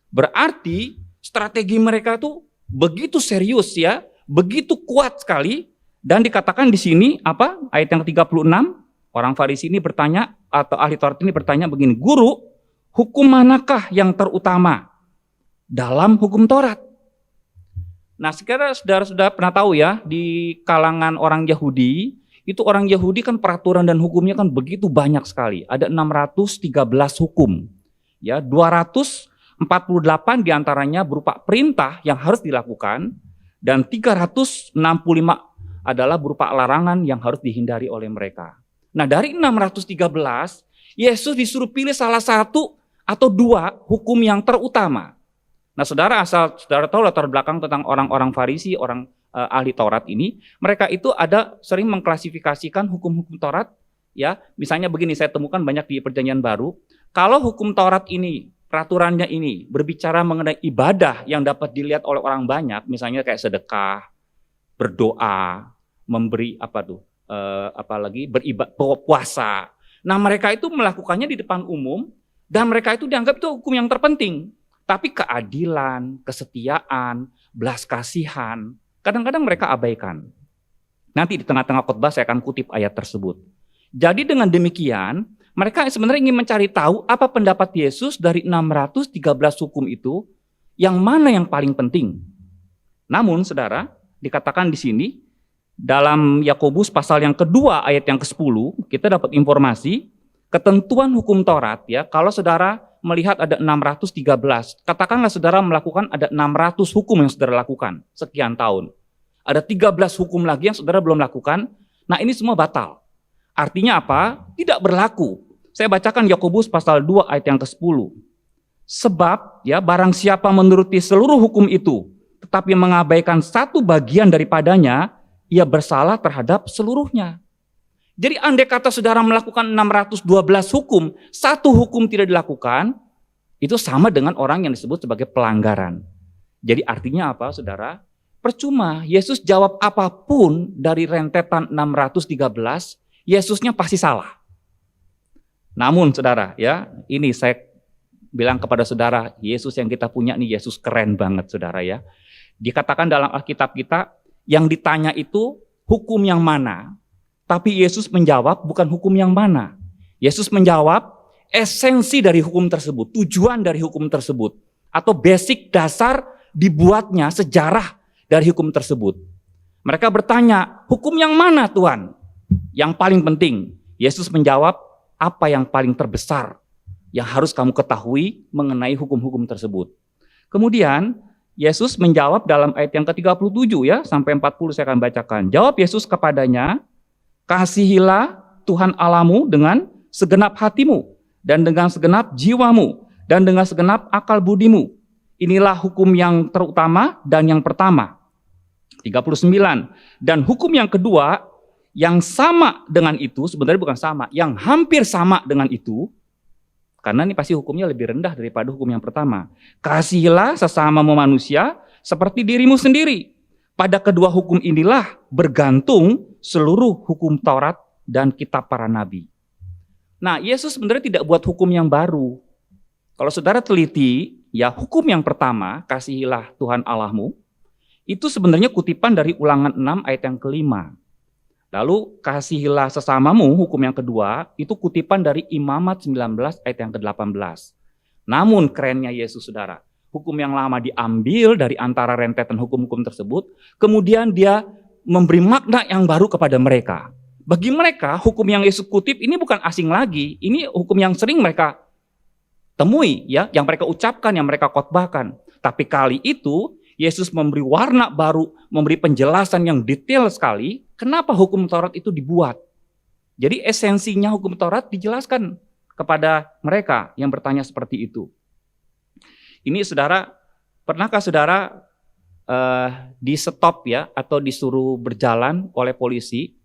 Berarti strategi mereka itu begitu serius ya, begitu kuat sekali, dan dikatakan di sini apa? Ayat yang ke-36, orang Farisi ini bertanya atau ahli Taurat ini bertanya begini, "Guru, hukum manakah yang terutama dalam hukum Taurat?" Nah, sekarang saudara pernah tahu ya, di kalangan orang Yahudi, itu orang Yahudi kan peraturan dan hukumnya kan begitu banyak sekali. Ada 613 hukum. Ya, 248 diantaranya berupa perintah yang harus dilakukan, dan 365 adalah berupa larangan yang harus dihindari oleh mereka. Nah, dari 613, Yesus disuruh pilih salah satu atau dua hukum yang terutama. Nah, saudara, asal saudara tahu latar belakang tentang orang-orang Farisi, orang ahli Taurat ini, mereka itu ada sering mengklasifikasikan hukum-hukum Taurat, ya. Misalnya begini, saya temukan banyak di Perjanjian Baru, kalau hukum Taurat ini, peraturannya ini berbicara mengenai ibadah yang dapat dilihat oleh orang banyak, misalnya kayak sedekah, berdoa, memberi puasa. Nah, mereka itu melakukannya di depan umum dan mereka itu dianggap itu hukum yang terpenting. Tapi keadilan, kesetiaan, belas kasihan, kadang-kadang mereka abaikan. Nanti di tengah-tengah khotbah saya akan kutip ayat tersebut. Jadi dengan demikian, mereka sebenarnya ingin mencari tahu apa pendapat Yesus dari 613 hukum itu, yang mana yang paling penting. Namun, saudara, dikatakan di sini, dalam Yakobus pasal yang kedua ayat yang ke-10, kita dapat informasi, ketentuan hukum Taurat, ya, kalau saudara melihat ada 613, katakanlah saudara melakukan ada 600 hukum yang saudara lakukan sekian tahun. Ada 13 hukum lagi yang saudara belum lakukan, nah ini semua batal. Artinya apa? Tidak berlaku. Saya bacakan Yakobus pasal 2 ayat yang ke-10. Sebab ya barang siapa menuruti seluruh hukum itu, tetapi mengabaikan satu bagian daripadanya, ia bersalah terhadap seluruhnya. Jadi andai kata saudara melakukan 612 hukum, satu hukum tidak dilakukan, itu sama dengan orang yang disebut sebagai pelanggaran. Jadi artinya apa, saudara? Percuma, Yesus jawab apapun dari rentetan 613, Yesusnya pasti salah. Namun saudara, ya, ini saya bilang kepada saudara, Yesus yang kita punya nih, Yesus keren banget saudara ya. Dikatakan dalam Alkitab kita, yang ditanya itu hukum yang mana? Tapi Yesus menjawab bukan hukum yang mana. Yesus menjawab esensi dari hukum tersebut, tujuan dari hukum tersebut, atau basic dasar dibuatnya sejarah dari hukum tersebut. Mereka bertanya, hukum yang mana Tuhan? Yang paling penting. Yesus menjawab, apa yang paling terbesar yang harus kamu ketahui mengenai hukum-hukum tersebut. Kemudian Yesus menjawab dalam ayat yang ke-37 ya, sampai 40 saya akan bacakan. Jawab Yesus kepadanya, kasihilah Tuhan Allahmu dengan segenap hatimu, dan dengan segenap jiwamu, dan dengan segenap akal budimu. Inilah hukum yang terutama dan yang pertama. 39. Dan hukum yang kedua, yang sama dengan itu, sebenarnya bukan sama, yang hampir sama dengan itu, karena ini pasti hukumnya lebih rendah daripada hukum yang pertama. Kasihilah sesamamu manusia seperti dirimu sendiri. Pada kedua hukum inilah bergantung seluruh hukum Taurat dan kitab para nabi. Nah, Yesus sebenarnya tidak buat hukum yang baru. Kalau saudara teliti, ya hukum yang pertama, kasihilah Tuhan Allahmu, itu sebenarnya kutipan dari Ulangan 6 ayat yang ke-5. Lalu kasihilah sesamamu, hukum yang kedua, itu kutipan dari Imamat 19 ayat yang ke-18. Namun kerennya Yesus saudara, hukum yang lama diambil dari antara rentetan hukum-hukum tersebut, kemudian dia memberi makna yang baru kepada mereka. Bagi mereka, hukum yang Yesus kutip ini bukan asing lagi, ini hukum yang sering mereka temui, ya, yang mereka ucapkan, yang mereka khotbahkan. Tapi kali itu, Yesus memberi warna baru, memberi penjelasan yang detail sekali, kenapa hukum Taurat itu dibuat. Jadi esensinya hukum Taurat dijelaskan kepada mereka yang bertanya seperti itu. Ini saudara, pernahkah saudara di stop ya, atau disuruh berjalan oleh polisi,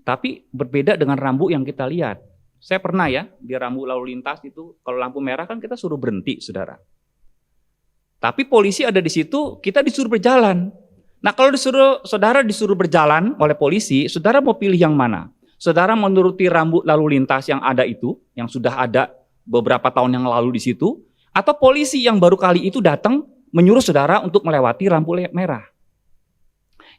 tapi berbeda dengan rambu yang kita lihat. Saya pernah ya, di rambu lalu lintas itu, kalau lampu merah kan kita suruh berhenti saudara. Tapi polisi ada di situ, kita disuruh berjalan. Nah kalau saudara disuruh berjalan oleh polisi, saudara mau pilih yang mana? Saudara menuruti rambu lalu lintas yang ada itu, yang sudah ada beberapa tahun yang lalu di situ, atau polisi yang baru kali itu datang menyuruh saudara untuk melewati rambu merah.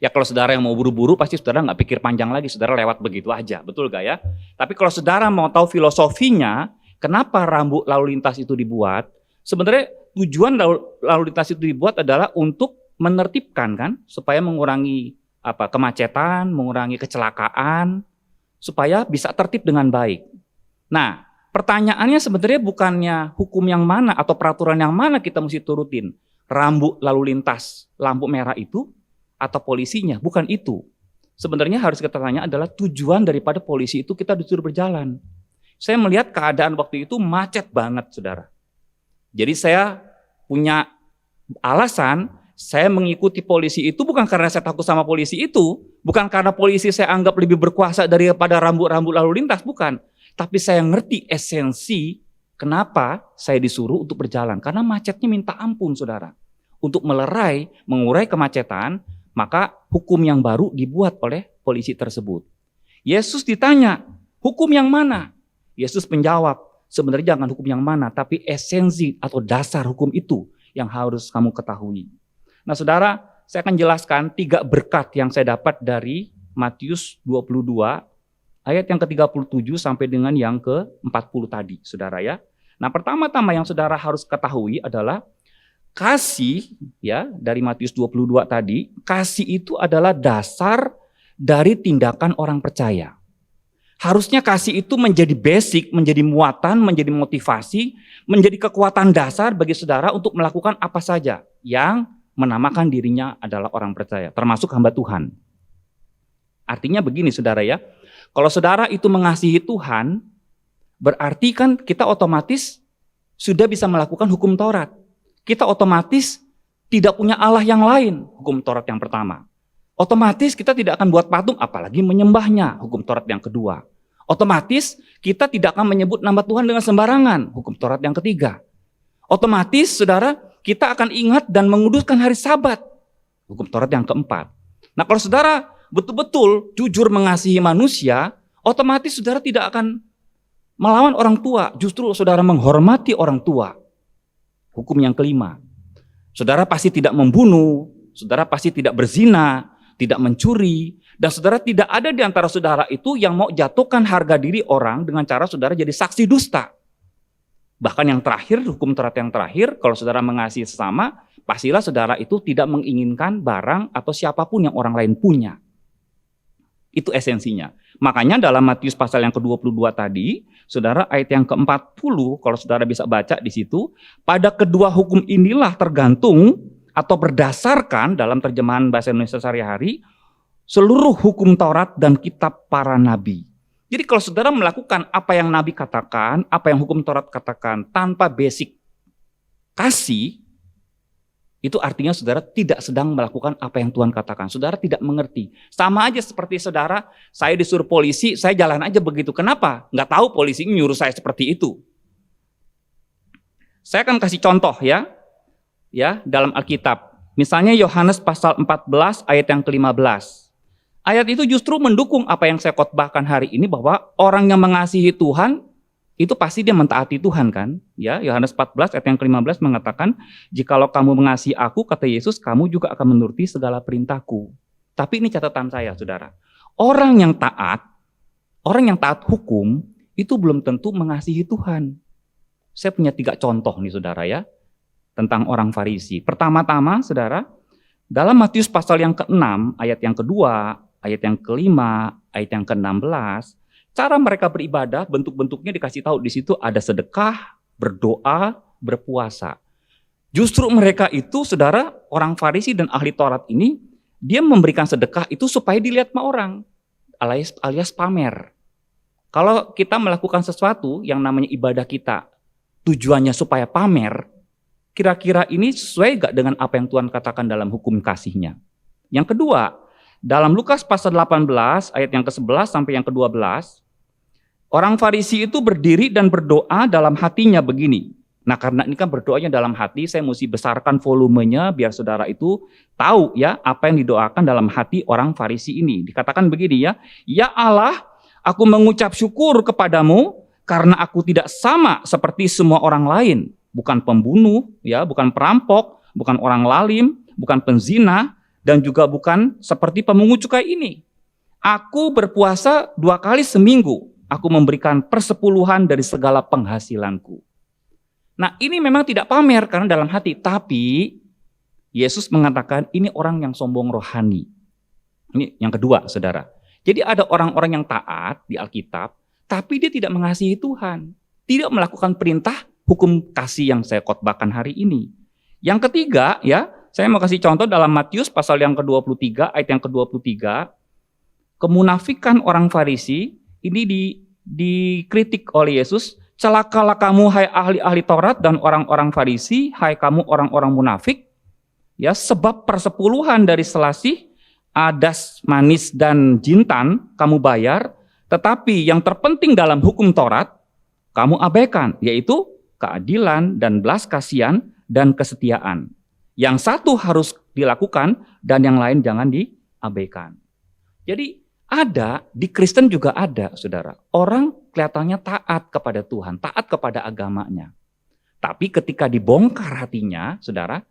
Ya kalau saudara yang mau buru-buru, pasti saudara nggak pikir panjang lagi, saudara lewat begitu aja, betul gak ya? Tapi kalau saudara mau tahu filosofinya, kenapa rambu lalu lintas itu dibuat, sebenarnya tujuan lalu lintas itu dibuat adalah untuk menertibkan kan, supaya mengurangi kemacetan, mengurangi kecelakaan, supaya bisa tertib dengan baik. Nah, pertanyaannya sebenarnya bukannya hukum yang mana atau peraturan yang mana kita mesti turutin, rambu lalu lintas lampu merah itu atau polisinya, bukan itu. Sebenarnya harus kita tanya adalah tujuan daripada polisi itu kita disuruh berjalan. Saya melihat keadaan waktu itu macet banget, saudara. Jadi saya punya alasan, saya mengikuti polisi itu bukan karena saya takut sama polisi itu, bukan karena polisi saya anggap lebih berkuasa daripada rambut-rambut lalu lintas, bukan. Tapi saya ngerti esensi kenapa saya disuruh untuk berjalan. Karena macetnya minta ampun, saudara. Untuk mengurai kemacetan, maka hukum yang baru dibuat oleh polisi tersebut. Yesus ditanya, hukum yang mana? Yesus menjawab, sebenarnya jangan hukum yang mana, tapi esensi atau dasar hukum itu yang harus kamu ketahui. Nah, saudara, saya akan jelaskan 3 berkat yang saya dapat dari Matius 22, ayat yang ke-37 sampai dengan yang ke-40 tadi, saudara ya. Nah, pertama-tama yang saudara harus ketahui adalah kasih, ya, dari Matius 22 tadi, kasih itu adalah dasar dari tindakan orang percaya. Harusnya kasih itu menjadi basic, menjadi muatan, menjadi motivasi, menjadi kekuatan dasar bagi saudara untuk melakukan apa saja yang menamakan dirinya adalah orang percaya, termasuk hamba Tuhan. Artinya begini, saudara ya, kalau saudara itu mengasihi Tuhan, berarti kan kita otomatis sudah bisa melakukan hukum Taurat. Kita otomatis tidak punya Allah yang lain, hukum Taurat yang pertama. Otomatis kita tidak akan buat patung, apalagi menyembahnya, hukum Taurat yang kedua. Otomatis kita tidak akan menyebut nama Tuhan dengan sembarangan, hukum Taurat yang ketiga. Otomatis, saudara, kita akan ingat dan menguduskan hari Sabat, hukum Taurat yang keempat. Nah, kalau saudara betul-betul jujur mengasihi manusia, otomatis saudara tidak akan melawan orang tua, justru saudara menghormati orang tua. Hukum yang kelima, saudara pasti tidak membunuh, saudara pasti tidak berzina, tidak mencuri, dan saudara tidak ada di antara saudara itu yang mau jatuhkan harga diri orang dengan cara saudara jadi saksi dusta. Bahkan yang terakhir, hukum Taurat yang terakhir, kalau saudara mengasihi sesama, pastilah saudara itu tidak menginginkan barang atau siapapun yang orang lain punya. Itu esensinya. Makanya dalam Matius pasal yang ke-22 tadi, saudara, ayat yang ke-40, kalau saudara bisa baca di situ, pada kedua hukum inilah tergantung atau berdasarkan dalam terjemahan bahasa Indonesia sehari-hari, seluruh hukum Taurat dan kitab para nabi. Jadi kalau saudara melakukan apa yang nabi katakan, apa yang hukum Taurat katakan, tanpa basic kasih, itu artinya saudara tidak sedang melakukan apa yang Tuhan katakan. Saudara tidak mengerti. Sama aja seperti saudara, saya disuruh polisi, saya jalan aja begitu. Kenapa? Nggak tahu polisi nyuruh saya seperti itu. Saya akan kasih contoh ya dalam Alkitab. Misalnya Yohanes pasal 14 ayat yang ke-15. Ayat itu justru mendukung apa yang saya khotbahkan hari ini, bahwa orang yang mengasihi Tuhan itu pasti dia mentaati Tuhan kan? Ya, Yohanes 14 ayat yang ke-15 mengatakan, "Jikalau kamu mengasihi aku," kata Yesus, "kamu juga akan menuruti segala perintahku." Tapi ini catatan saya, saudara. Orang yang taat hukum itu belum tentu mengasihi Tuhan. Saya punya 3 contoh nih, saudara ya, tentang orang Farisi. Pertama-tama, saudara, dalam Matius pasal yang ke-6, ayat yang kedua, ayat yang ke-5, ayat yang ke-16, cara mereka beribadah, bentuk-bentuknya dikasih tahu di situ, ada sedekah, berdoa, berpuasa. Justru mereka itu, saudara, orang Farisi dan ahli Taurat ini, dia memberikan sedekah itu supaya dilihat sama orang, alias pamer. Kalau kita melakukan sesuatu yang namanya ibadah kita, tujuannya supaya pamer, kira-kira ini sesuai gak dengan apa yang Tuhan katakan dalam hukum kasihnya? Yang kedua, dalam Lukas pasal 18 ayat yang ke-11 sampai yang ke-12, orang Farisi itu berdiri dan berdoa dalam hatinya begini. Nah, karena ini kan berdoanya dalam hati, saya mesti besarkan volumenya biar saudara itu tahu ya apa yang didoakan dalam hati orang Farisi ini. Dikatakan begini ya, "Ya Allah, aku mengucap syukur kepadamu karena aku tidak sama seperti semua orang lain. Bukan pembunuh, ya, bukan perampok, bukan orang lalim, bukan penzina, dan juga bukan seperti pemungut cukai ini. Aku berpuasa 2 kali seminggu. Aku memberikan persepuluhan dari segala penghasilanku." Nah, ini memang tidak pamer karena dalam hati, tapi Yesus mengatakan ini orang yang sombong rohani. Ini yang kedua, saudara. Jadi ada orang-orang yang taat di Alkitab, tapi dia tidak mengasihi Tuhan, tidak melakukan perintah hukum kasih yang saya khotbahkan hari ini. Yang ketiga, ya, saya mau kasih contoh dalam Matius pasal yang ke-23, ayat yang ke-23, kemunafikan orang Farisi ini dikritik oleh Yesus, celakalah kamu hai ahli-ahli Taurat dan orang-orang Farisi, hai kamu orang-orang munafik, ya, sebab persepuluhan dari selasih, adas, manis, dan jintan kamu bayar, tetapi yang terpenting dalam hukum Taurat kamu abaikan, yaitu keadilan dan belas kasihan dan kesetiaan. Yang satu harus dilakukan dan yang lain jangan diabaikan. Jadi di Kristen juga ada, saudara. Orang kelihatannya taat kepada Tuhan, taat kepada agamanya. Tapi ketika dibongkar hatinya, saudara,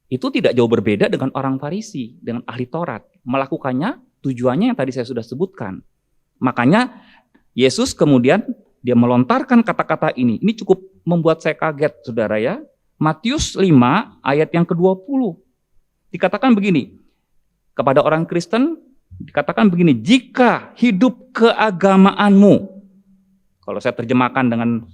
itu tidak jauh berbeda dengan orang Farisi, dengan ahli Taurat. Melakukannya tujuannya yang tadi saya sudah sebutkan. Makanya Yesus kemudian dia melontarkan kata-kata ini. Ini cukup membuat saya kaget, saudara ya. Matius 5 ayat yang ke-20. Dikatakan begini, kepada orang Kristen dikatakan begini, jika hidup keagamaanmu, kalau saya terjemahkan dengan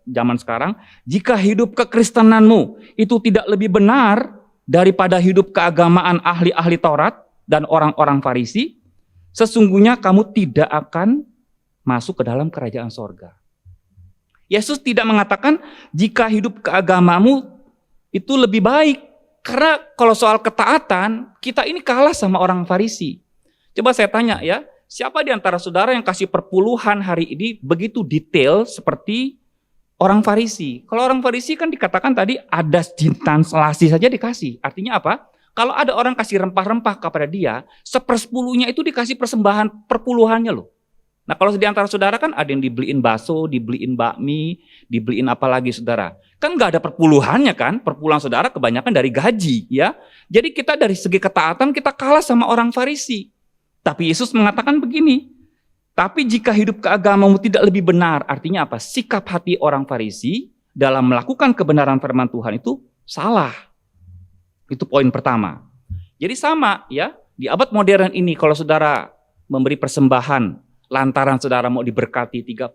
zaman sekarang, jika hidup kekristenanmu itu tidak lebih benar daripada hidup keagamaan ahli-ahli Taurat dan orang-orang Farisi, sesungguhnya kamu tidak akan masuk ke dalam kerajaan sorga. Yesus tidak mengatakan jika hidup keagamamu itu lebih baik. Karena kalau soal ketaatan, kita ini kalah sama orang Farisi. Coba saya tanya ya, siapa di antara saudara yang kasih perpuluhan hari ini begitu detail seperti orang Farisi? Kalau orang Farisi kan dikatakan tadi adas, jintan, selasih saja dikasih. Artinya apa? Kalau ada orang kasih rempah-rempah kepada dia, 1/10 itu dikasih persembahan perpuluhannya loh. Nah kalau di antara saudara kan ada yang dibeliin bakso, dibeliin bakmi, dibeliin apa lagi saudara. Kan nggak ada perpuluhannya kan, perpuluhan saudara kebanyakan dari gaji ya. Jadi kita dari segi ketaatan kita kalah sama orang Farisi. Tapi Yesus mengatakan begini, tapi jika hidup keagamamu tidak lebih benar, artinya apa? Sikap hati orang Farisi dalam melakukan kebenaran firman Tuhan itu salah. Itu poin pertama. Jadi sama ya, di abad modern ini kalau saudara memberi persembahan, lantaran saudara mau diberkati 30,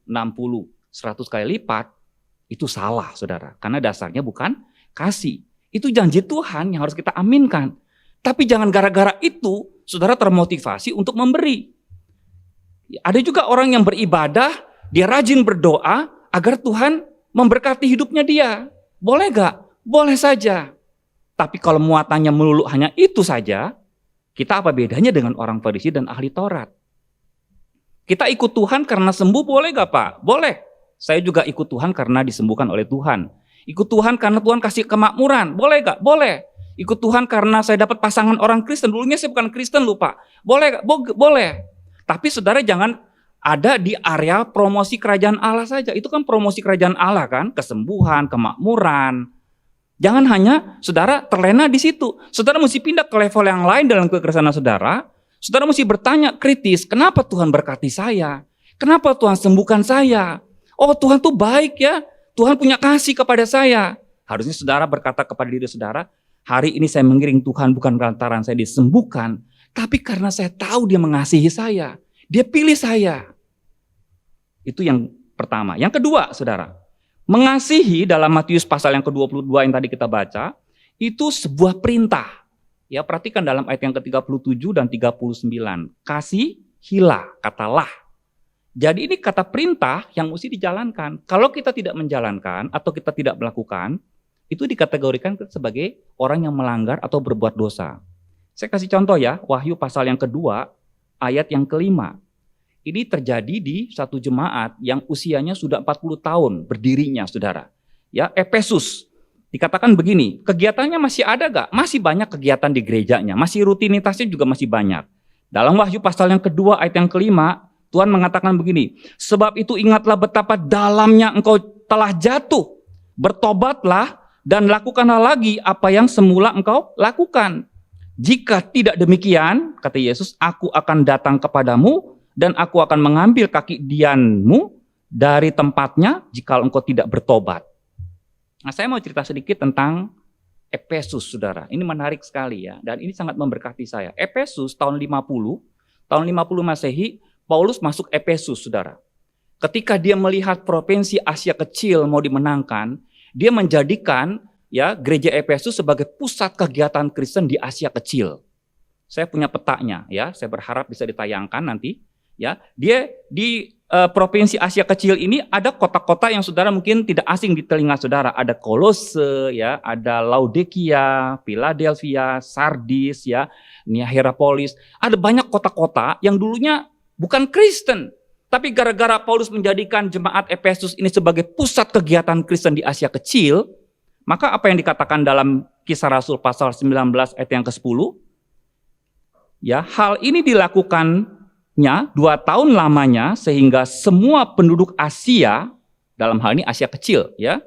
60, 100 kali lipat, itu salah saudara. Karena dasarnya bukan kasih. Itu janji Tuhan yang harus kita aminkan. Tapi jangan gara-gara itu, saudara termotivasi untuk memberi. Ada juga orang yang beribadah, dia rajin berdoa, agar Tuhan memberkati hidupnya dia. Boleh gak? Boleh saja. Tapi kalau muatannya melulu hanya itu saja, kita apa bedanya dengan orang Farisi dan ahli Taurat? Kita ikut Tuhan karena sembuh boleh gak Pak? Boleh. Saya juga ikut Tuhan karena disembuhkan oleh Tuhan. Ikut Tuhan karena Tuhan kasih kemakmuran. Boleh gak? Boleh. Ikut Tuhan karena saya dapat pasangan orang Kristen. Dulunya saya bukan Kristen lupa. Boleh gak? Boleh. Tapi saudara jangan ada di area promosi kerajaan Allah saja. Itu kan promosi kerajaan Allah kan. Kesembuhan, kemakmuran. Jangan hanya saudara terlena di situ. Saudara mesti pindah ke level yang lain dalam kekristenan saudara. Saudara mesti bertanya kritis, kenapa Tuhan berkati saya? Kenapa Tuhan sembuhkan saya? Oh Tuhan tuh baik ya, Tuhan punya kasih kepada saya. Harusnya saudara berkata kepada diri saudara, hari ini saya mengiring Tuhan bukan lantaran saya disembuhkan, tapi karena saya tahu dia mengasihi saya, dia pilih saya. Itu yang pertama. Yang kedua saudara, mengasihi dalam Matius pasal yang ke-22 yang tadi kita baca, itu sebuah perintah. Ya, perhatikan dalam ayat yang ke-37 dan 39. Kasih, hilah, katalah. Jadi ini kata perintah yang mesti dijalankan. Kalau kita tidak menjalankan atau kita tidak melakukan, itu dikategorikan sebagai orang yang melanggar atau berbuat dosa. Saya kasih contoh ya, Wahyu pasal yang kedua, ayat yang kelima. Ini terjadi di satu jemaat yang usianya sudah 40 tahun berdirinya, saudara. Ya, Efesus. Dikatakan begini, kegiatannya masih ada gak? Masih banyak kegiatan di gerejanya, masih rutinitasnya juga masih banyak. Dalam Wahyu pasal yang kedua ayat yang kelima, Tuhan mengatakan begini, sebab itu ingatlah betapa dalamnya engkau telah jatuh, bertobatlah dan lakukanlah lagi apa yang semula engkau lakukan. Jika tidak demikian, kata Yesus, aku akan datang kepadamu dan aku akan mengambil kaki dianmu dari tempatnya jika engkau tidak bertobat. Nah, saya mau cerita sedikit tentang Efesus, saudara. Ini menarik sekali ya, dan ini sangat memberkati saya. Efesus tahun 50 Masehi, Paulus masuk Efesus, saudara. Ketika dia melihat provinsi Asia Kecil mau dimenangkan, dia menjadikan ya gereja Efesus sebagai pusat kegiatan Kristen di Asia Kecil. Saya punya petanya ya, saya berharap bisa ditayangkan nanti. Ya, dia di provinsi Asia Kecil ini ada kota-kota yang saudara mungkin tidak asing di telinga saudara. Ada Kolose, ya, ada Laodikia, Philadelphia, Sardis, ya, Hierapolis. Ada banyak kota-kota yang dulunya bukan Kristen, tapi gara-gara Paulus menjadikan jemaat Efesus ini sebagai pusat kegiatan Kristen di Asia Kecil, maka apa yang dikatakan dalam Kisah Rasul pasal 19 ayat yang ke-10? Ya, hal ini dilakukannya 2 tahun lamanya sehingga semua penduduk Asia, dalam hal ini Asia Kecil, ya,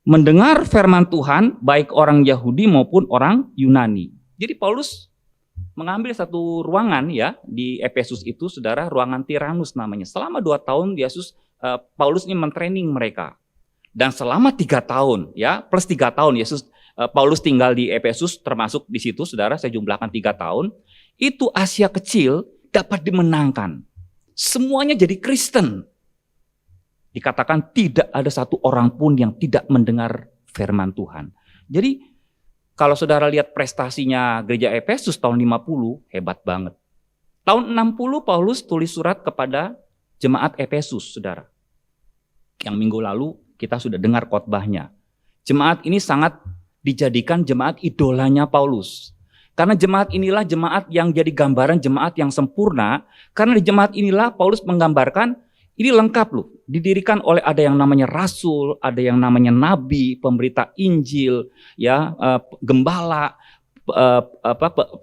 mendengar firman Tuhan baik orang Yahudi maupun orang Yunani. Jadi Paulus mengambil satu ruangan, ya, di Efesus itu, saudara, ruangan Tyrannus namanya. Selama 2 tahun Paulus ini mentraining mereka. Dan selama 3 tahun, ya, plus 3 tahun Paulus tinggal di Efesus, termasuk di situ, saudara, saya jumlahkan 3 tahun, itu Asia Kecil dapat dimenangkan. Semuanya jadi Kristen. Dikatakan tidak ada satu orang pun yang tidak mendengar firman Tuhan. Jadi kalau saudara lihat prestasinya gereja Efesus tahun 50, hebat banget. Tahun 60 Paulus tulis surat kepada jemaat Efesus, saudara. Yang minggu lalu kita sudah dengar khotbahnya. Jemaat ini sangat dijadikan jemaat idolanya Paulus. Karena jemaat inilah jemaat yang jadi gambaran jemaat yang sempurna. Karena di jemaat inilah Paulus menggambarkan ini lengkap loh. Didirikan oleh ada yang namanya rasul, ada yang namanya nabi, pemberita Injil, ya, gembala,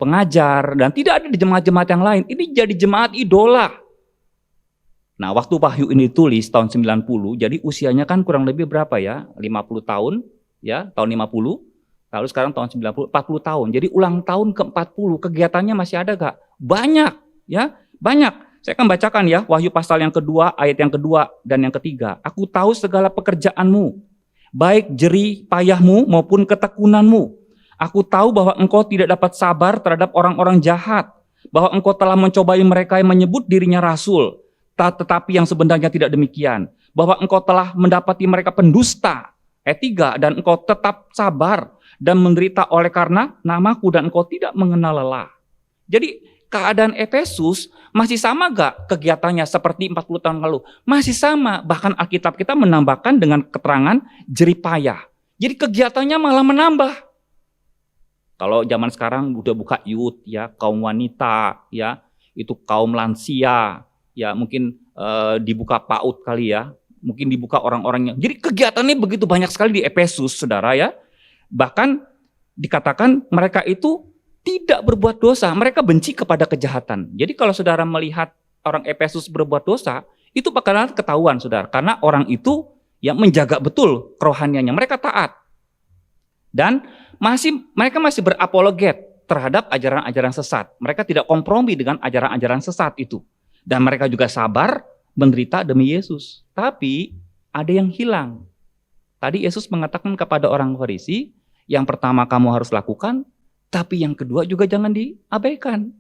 pengajar, dan tidak ada di jemaat-jemaat yang lain. Ini jadi jemaat idola. Nah, waktu Wahyu ini ditulis tahun 90, jadi usianya kan kurang lebih berapa ya? 50 tahun, ya, tahun 50. Lalu sekarang tahun 90, 40 tahun. Jadi ulang tahun ke-40, kegiatannya masih ada gak? Banyak, ya, banyak. Saya akan bacakan ya, Wahyu pasal yang kedua, ayat yang kedua dan yang ketiga. Aku tahu segala pekerjaanmu, baik jerih payahmu maupun ketekunanmu. Aku tahu bahwa engkau tidak dapat sabar terhadap orang-orang jahat, bahwa engkau telah mencobai mereka yang menyebut dirinya rasul, tetapi yang sebenarnya tidak demikian. Bahwa engkau telah mendapati mereka pendusta, ayat 3, dan engkau tetap sabar dan menderita oleh karena namaku dan engkau tidak mengenal lelah. Jadi keadaan Efesus masih sama gak kegiatannya seperti 40 tahun lalu? Masih sama, bahkan Alkitab kita menambahkan dengan keterangan jerih payah. Jadi kegiatannya malah menambah. Kalau zaman sekarang udah buka youth, ya, kaum wanita, ya, itu kaum lansia, ya, mungkin dibuka PAUD kali ya, mungkin dibuka orang-orang yang. Jadi kegiatannya begitu banyak sekali di Efesus, saudara, ya. Bahkan dikatakan mereka itu tidak berbuat dosa, mereka benci kepada kejahatan. Jadi kalau saudara melihat orang Efesus berbuat dosa, itu bakalan ketahuan, saudara. Karena orang itu yang menjaga betul kerohaniannya, mereka taat. Dan mereka masih berapologet terhadap ajaran-ajaran sesat. Mereka tidak kompromi dengan ajaran-ajaran sesat itu. Dan mereka juga sabar menderita demi Yesus. Tapi ada yang hilang. Tadi Yesus mengatakan kepada orang Farisi, yang pertama kamu harus lakukan, tapi yang kedua juga jangan diabaikan.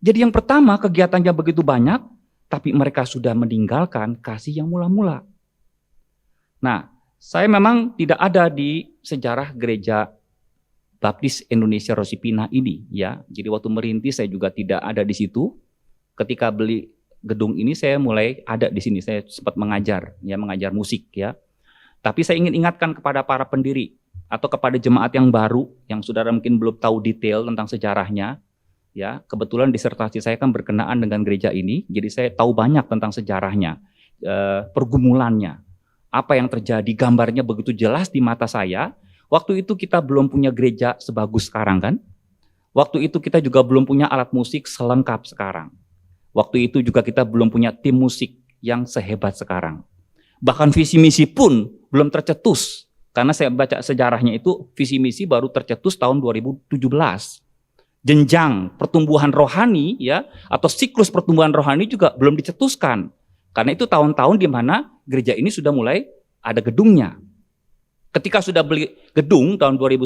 Jadi yang pertama kegiatannya begitu banyak, tapi mereka sudah meninggalkan kasih yang mula-mula. Nah, saya memang tidak ada di sejarah gereja Baptis Indonesia Rosipina ini, ya. Jadi waktu merintis saya juga tidak ada di situ. Ketika beli gedung ini saya mulai ada di sini. Saya sempat mengajar, ya, mengajar musik, ya. Tapi saya ingin ingatkan kepada para pendiri atau kepada jemaat yang baru yang saudara mungkin belum tahu detail tentang sejarahnya, ya. Kebetulan disertasi saya kan berkenaan dengan gereja ini, jadi saya tahu banyak tentang sejarahnya, pergumulannya, apa yang terjadi, gambarnya begitu jelas di mata saya. Waktu itu kita belum punya gereja sebagus sekarang kan? Waktu itu kita juga belum punya alat musik selengkap sekarang. Waktu itu juga kita belum punya tim musik yang sehebat sekarang. Bahkan visi misi pun belum tercetus. Karena saya baca sejarahnya itu visi misi baru tercetus tahun 2017. Jenjang pertumbuhan rohani, ya, atau siklus pertumbuhan rohani juga belum dicetuskan. Karena itu tahun-tahun di mana gereja ini sudah mulai ada gedungnya. Ketika sudah beli gedung tahun 2001,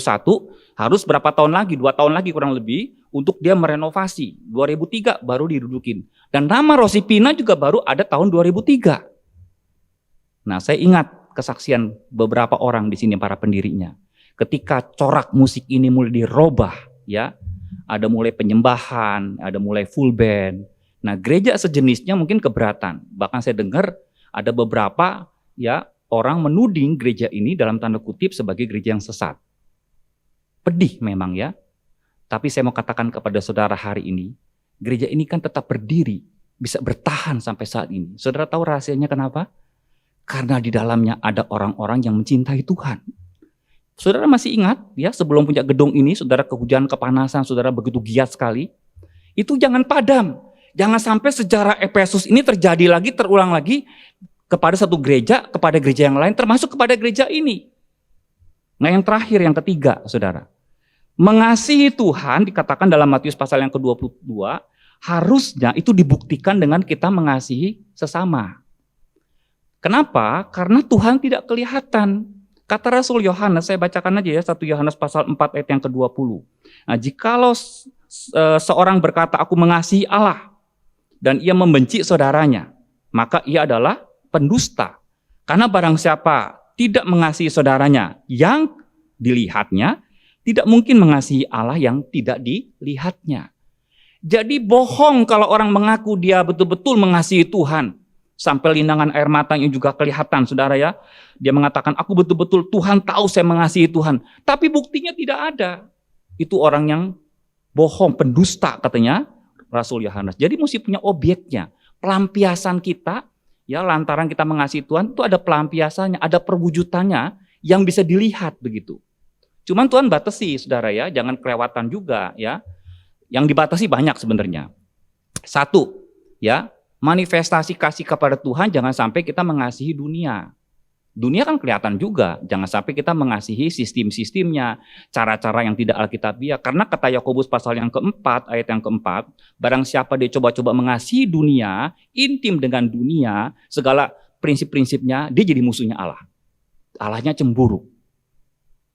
harus berapa tahun lagi? 2 tahun lagi kurang lebih untuk dia merenovasi. 2003 baru didudukin. Dan nama Rosipina juga baru ada tahun 2003. Nah, saya ingat kesaksian beberapa orang di sini, para pendirinya. Ketika corak musik ini mulai dirubah, ya, ada mulai penyembahan, ada mulai full band. Nah, gereja sejenisnya mungkin keberatan. Bahkan saya dengar ada beberapa ya orang menuding gereja ini dalam tanda kutip sebagai gereja yang sesat. Pedih memang ya. Tapi saya mau katakan kepada saudara hari ini, gereja ini kan tetap berdiri, bisa bertahan sampai saat ini. Saudara tahu rahasianya kenapa? Karena di dalamnya ada orang-orang yang mencintai Tuhan. Saudara masih ingat ya, sebelum punya gedung ini, saudara kehujanan kepanasan, saudara begitu giat sekali. Itu jangan padam. Jangan sampai sejarah Efesus ini terjadi lagi, terulang lagi kepada satu gereja, kepada gereja yang lain, termasuk kepada gereja ini. Nah, yang terakhir, yang ketiga, saudara. Mengasihi Tuhan dikatakan dalam Matius pasal yang ke-22, harusnya itu dibuktikan dengan kita mengasihi sesama. Kenapa? Karena Tuhan tidak kelihatan. Kata Rasul Yohanes, saya bacakan aja ya, 1 Yohanes pasal 4 ayat yang ke-20. Nah, jikalau seorang berkata, aku mengasihi Allah, dan ia membenci saudaranya, maka ia adalah pendusta. Karena barang siapa tidak mengasihi saudaranya yang dilihatnya, tidak mungkin mengasihi Allah yang tidak dilihatnya. Jadi bohong kalau orang mengaku dia betul-betul mengasihi Tuhan. Sampai linangan air matanya juga kelihatan, saudara ya. Dia mengatakan, aku betul-betul Tuhan tahu saya mengasihi Tuhan. Tapi buktinya tidak ada. Itu orang yang bohong, pendusta katanya Rasul Yohanes. Jadi mesti punya objeknya. Pelampiasan kita, ya lantaran kita mengasihi Tuhan, itu ada pelampiasannya, ada perwujudannya yang bisa dilihat begitu. Cuman Tuhan batasi, saudara ya, jangan kelewatan juga ya. Yang dibatasi banyak sebenarnya. Satu, ya, manifestasi kasih kepada Tuhan jangan sampai kita mengasihi dunia. Dunia kan kelihatan juga, jangan sampai kita mengasihi sistem-sistemnya, cara-cara yang tidak alkitabiah. Karena kata Yakobus pasal yang keempat, ayat yang keempat, barang siapa dia coba-coba mengasihi dunia, intim dengan dunia, segala prinsip-prinsipnya, dia jadi musuhnya Allah. Allahnya cemburu.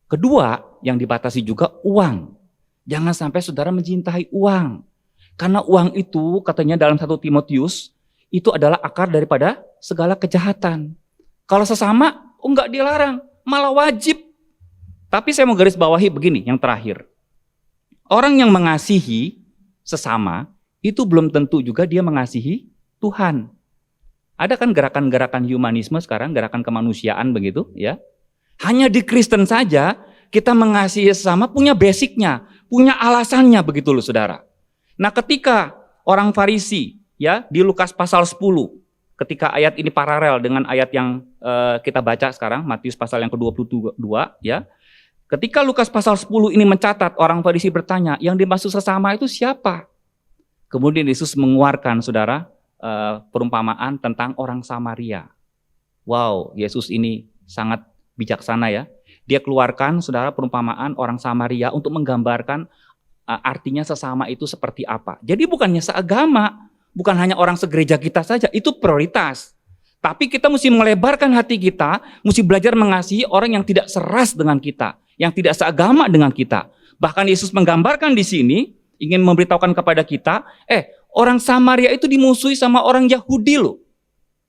Kedua, yang dibatasi juga uang. Jangan sampai saudara mencintai uang. Karena uang itu katanya dalam 1 Timotius itu adalah akar daripada segala kejahatan. Kalau sesama, enggak dilarang, malah wajib. Tapi saya mau garis bawahi begini, yang terakhir. Orang yang mengasihi sesama itu belum tentu juga dia mengasihi Tuhan. Ada kan gerakan-gerakan humanisme sekarang, gerakan kemanusiaan begitu ya. Hanya di Kristen saja kita mengasihi sesama punya basicnya, punya alasannya begitu loh saudara. Nah ketika orang Farisi ya di Lukas pasal 10, ketika ayat ini paralel dengan ayat yang kita baca sekarang, Matius pasal yang ke-22 ya. Ketika Lukas pasal 10 ini mencatat, orang Farisi bertanya, yang dimaksud sesama itu siapa? Kemudian Yesus mengeluarkan saudara perumpamaan tentang orang Samaria. Wow, Yesus ini sangat bijaksana ya. Dia keluarkan saudara perumpamaan orang Samaria untuk menggambarkan artinya sesama itu seperti apa. Jadi bukannya seagama, bukan hanya orang segereja kita saja, itu prioritas. Tapi kita mesti melebarkan hati kita, mesti belajar mengasihi orang yang tidak seras dengan kita, yang tidak seagama dengan kita. Bahkan Yesus menggambarkan di sini, ingin memberitahukan kepada kita, orang Samaria itu dimusuhi sama orang Yahudi loh.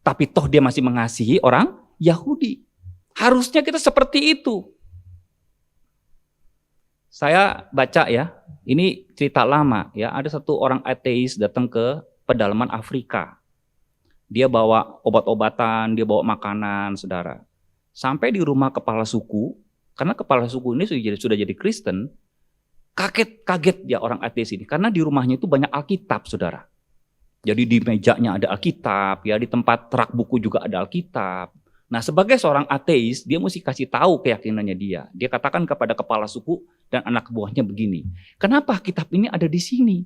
Tapi toh dia masih mengasihi orang Yahudi. Harusnya kita seperti itu. Saya baca ya, ini cerita lama ya, ada satu orang ateis datang ke pedalaman Afrika. Dia bawa obat-obatan, dia bawa makanan, saudara. Sampai di rumah kepala suku, karena kepala suku ini sudah jadi Kristen, kaget dia orang ateis ini, karena di rumahnya itu banyak Alkitab, saudara. Jadi di mejanya ada Alkitab, ya di tempat rak buku juga ada Alkitab. Nah, sebagai seorang ateis, dia mesti kasih tahu keyakinannya dia. Dia katakan kepada kepala suku dan anak buahnya begini, kenapa kitab ini ada di sini?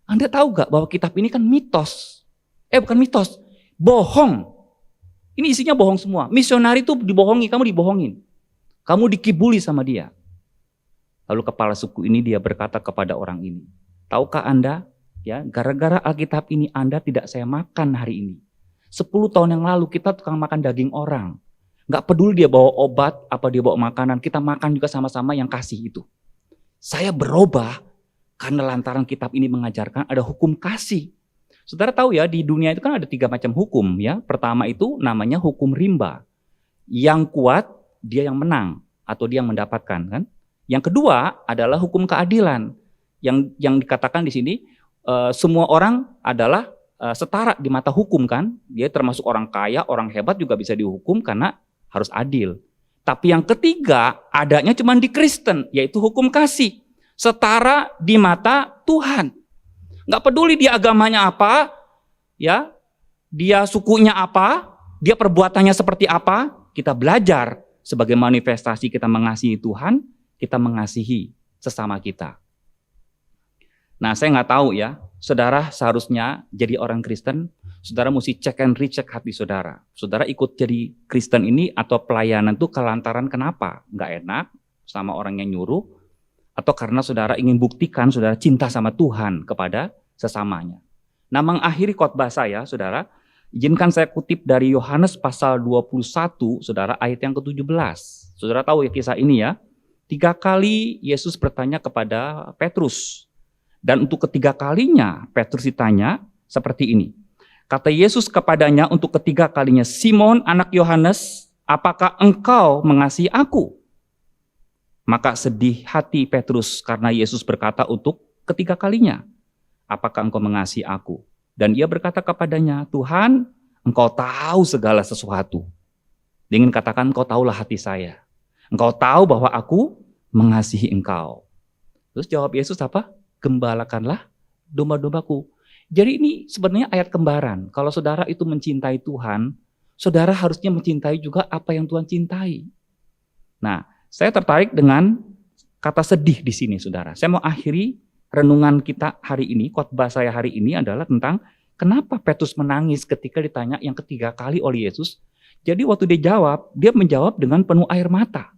Anda tahu gak bahwa kitab ini kan mitos? Bukan mitos, bohong. Ini isinya bohong semua. Misionari itu dibohongi, kamu dibohongin. Kamu dikibuli sama dia. Lalu kepala suku ini dia berkata kepada orang ini, tahukah Anda, ya gara-gara Alkitab ini Anda tidak saya makan hari ini. 10 tahun yang lalu kita tukang makan daging orang. Gak peduli dia bawa obat, apa dia bawa makanan, kita makan juga sama-sama yang kasih itu. Saya berubah karena lantaran kitab ini mengajarkan ada hukum kasih. Saudara tahu ya, di dunia itu kan ada 3 macam hukum ya. Pertama itu namanya hukum rimba. Yang kuat dia yang menang atau dia yang mendapatkan kan. Yang kedua adalah hukum keadilan. Yang dikatakan di sini semua orang adalah setara di mata hukum kan. Dia termasuk orang kaya, orang hebat juga bisa dihukum karena harus adil. Tapi yang ketiga adanya cuma di Kristen, yaitu hukum kasih. Setara di mata Tuhan. Nggak peduli dia agamanya apa, ya, dia sukunya apa, dia perbuatannya seperti apa, kita belajar sebagai manifestasi kita mengasihi Tuhan, kita mengasihi sesama kita. Nah, saya nggak tahu ya, saudara seharusnya jadi orang Kristen, saudara mesti cek and recheck hati saudara. Saudara ikut jadi Kristen ini atau pelayanan itu kelantaran kenapa? Nggak enak sama orang yang nyuruh, atau karena saudara ingin buktikan saudara cinta sama Tuhan kepada sesamanya. Nah, mengakhiri khotbah saya, saudara, izinkan saya kutip dari Yohanes pasal 21, saudara, ayat yang ke-17. Saudara tahu ya kisah ini ya. 3 kali Yesus bertanya kepada Petrus. Dan untuk ketiga kalinya Petrus ditanya seperti ini. Kata Yesus kepadanya untuk ketiga kalinya, Simon anak Yohanes, apakah engkau mengasihi aku? Maka sedih hati Petrus karena Yesus berkata untuk ketiga kalinya, apakah engkau mengasihi aku? Dan ia berkata kepadanya, Tuhan, engkau tahu segala sesuatu. Dia ingin katakan, engkau tahulah hati saya. Engkau tahu bahwa aku mengasihi engkau. Terus jawab Yesus apa? Gembalakanlah domba-dombaku. Jadi ini sebenarnya ayat kembaran. Kalau saudara itu mencintai Tuhan, saudara harusnya mencintai juga apa yang Tuhan cintai. Nah, saya tertarik dengan kata sedih di sini, saudara. Saya mau akhiri renungan kita hari ini, khotbah saya hari ini adalah tentang kenapa Petrus menangis ketika ditanya yang ketiga kali oleh Yesus. Jadi waktu dia menjawab dengan penuh air mata.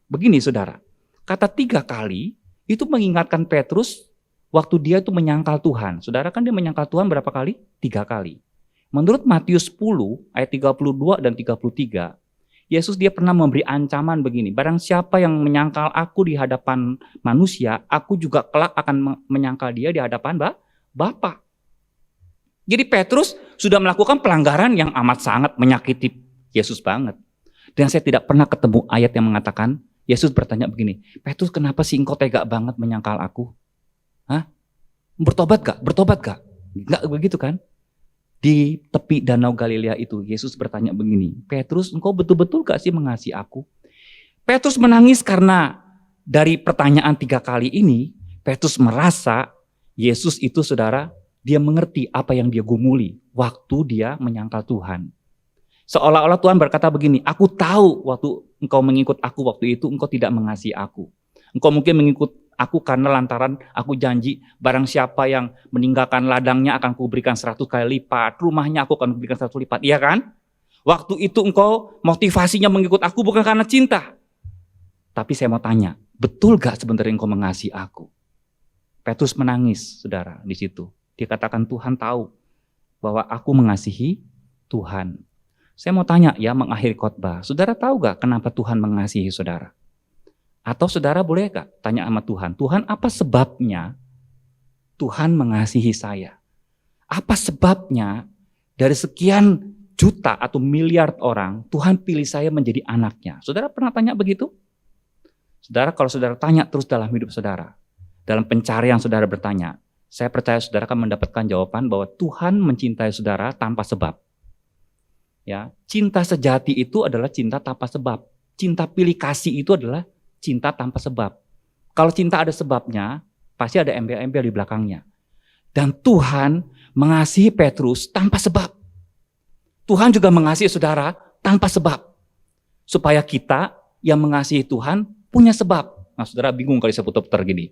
Begini, saudara. Kata 3 kali itu mengingatkan Petrus waktu dia itu menyangkal Tuhan. Saudara kan dia menyangkal Tuhan berapa kali? 3 kali. Menurut Matius 10 ayat 32 dan 33, Yesus dia pernah memberi ancaman begini. Barang siapa yang menyangkal aku di hadapan manusia, aku juga kelak akan menyangkal dia di hadapan Bapa. Jadi Petrus sudah melakukan pelanggaran yang amat sangat menyakiti Yesus banget. Dan saya tidak pernah ketemu ayat yang mengatakan, Yesus bertanya begini, Petrus kenapa sih engkau tega banget menyangkal aku? Hah? Bertobat gak? Bertobat gak? Enggak begitu kan? Di tepi danau Galilea itu Yesus bertanya begini, Petrus engkau betul-betul gak sih mengasihi aku? Petrus menangis karena dari pertanyaan 3 kali ini, Petrus merasa Yesus itu, saudara, dia mengerti apa yang dia gumuli waktu dia menyangkal Tuhan. Seolah-olah Tuhan berkata begini, aku tahu waktu engkau mengikut aku waktu itu engkau tidak mengasihi aku. Engkau mungkin mengikut aku karena lantaran aku janji barang siapa yang meninggalkan ladangnya akan kuberikan 100 kali lipat, rumahnya aku akan kuberikan 100 lipat, iya kan? Waktu itu engkau motivasinya mengikut aku bukan karena cinta. Tapi saya mau tanya, betul gak sebenarnya engkau mengasihi aku? Petrus menangis, saudara, di situ. Dia katakan Tuhan tahu bahwa aku mengasihi Tuhan. Saya mau tanya ya, mengakhiri khotbah, saudara tahu gak kenapa Tuhan mengasihi saudara? Atau saudara boleh gak tanya sama Tuhan, Tuhan apa sebabnya Tuhan mengasihi saya? Apa sebabnya dari sekian juta atau miliar orang, Tuhan pilih saya menjadi anaknya? Saudara pernah tanya begitu? Saudara, kalau saudara tanya terus dalam hidup saudara, dalam pencarian saudara bertanya, saya percaya saudara akan mendapatkan jawaban bahwa Tuhan mencintai saudara tanpa sebab. Ya, cinta sejati itu adalah cinta tanpa sebab. Cinta pilih kasih itu adalah cinta tanpa sebab. Kalau cinta ada sebabnya, pasti ada embel-embel di belakangnya. Dan Tuhan mengasihi Petrus tanpa sebab. Tuhan juga mengasihi saudara tanpa sebab. Supaya kita yang mengasihi Tuhan punya sebab. Nah, saudara bingung kali saya putar-putar gini.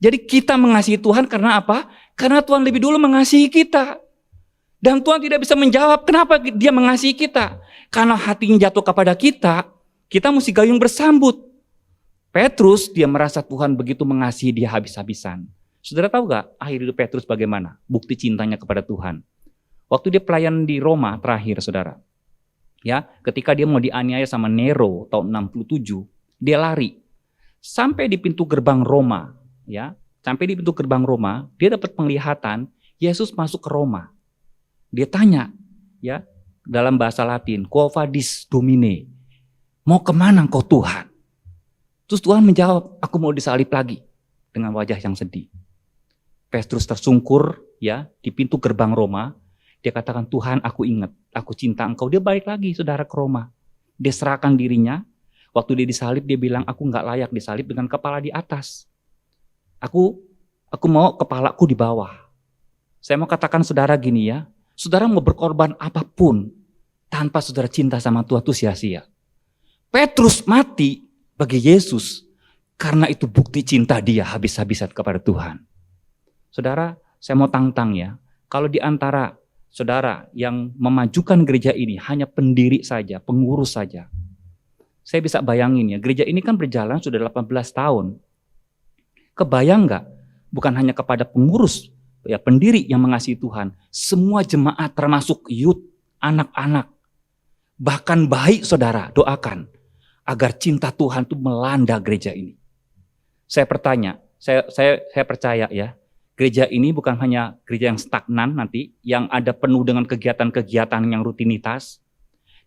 Jadi kita mengasihi Tuhan karena apa? Karena Tuhan lebih dulu mengasihi kita. Dan Tuhan tidak bisa menjawab kenapa dia mengasihi kita. Karena hatinya jatuh kepada kita, kita mesti gayung bersambut. Petrus, dia merasa Tuhan begitu mengasihi dia habis-habisan. Saudara tahu gak akhir hidup Petrus bagaimana? Bukti cintanya kepada Tuhan. Waktu dia pelayanan di Roma terakhir, saudara. Ya, ketika dia mau dianiaya sama Nero tahun 67, dia lari. Sampai di pintu gerbang Roma, ya. Sampai di pintu gerbang Roma, dia dapat penglihatan Yesus masuk ke Roma. Dia tanya, ya, dalam bahasa Latin, Quo vadis Domine? Mau kemana engkau Tuhan? Terus Tuhan menjawab, aku mau disalib lagi, dengan wajah yang sedih. Petrus tersungkur, ya, di pintu gerbang Roma, Dia katakan, Tuhan aku ingat, aku cinta engkau. Dia balik lagi saudara ke Roma. Dia serahkan dirinya. Waktu dia disalib dia bilang, aku gak layak disalib dengan kepala di atas. Aku mau kepalaku di bawah. Saya mau katakan saudara gini ya, saudara mau berkorban apapun tanpa saudara cinta sama Tuhan itu sia-sia. Petrus mati bagi Yesus karena itu bukti cinta dia habis-habisan kepada Tuhan. Saudara, saya mau tantang ya, kalau di antara saudara yang memajukan gereja ini hanya pendiri saja, pengurus saja. Saya bisa bayangin ya, gereja ini kan berjalan sudah 18 tahun. Kebayang nggak? Bukan hanya kepada pengurus, ya pendiri yang mengasihi Tuhan, semua jemaat termasuk youth, anak-anak, bahkan bayi saudara, doakan agar cinta Tuhan itu melanda gereja ini. Saya bertanya, saya percaya ya, gereja ini bukan hanya gereja yang stagnan nanti, yang ada penuh dengan kegiatan-kegiatan yang rutinitas,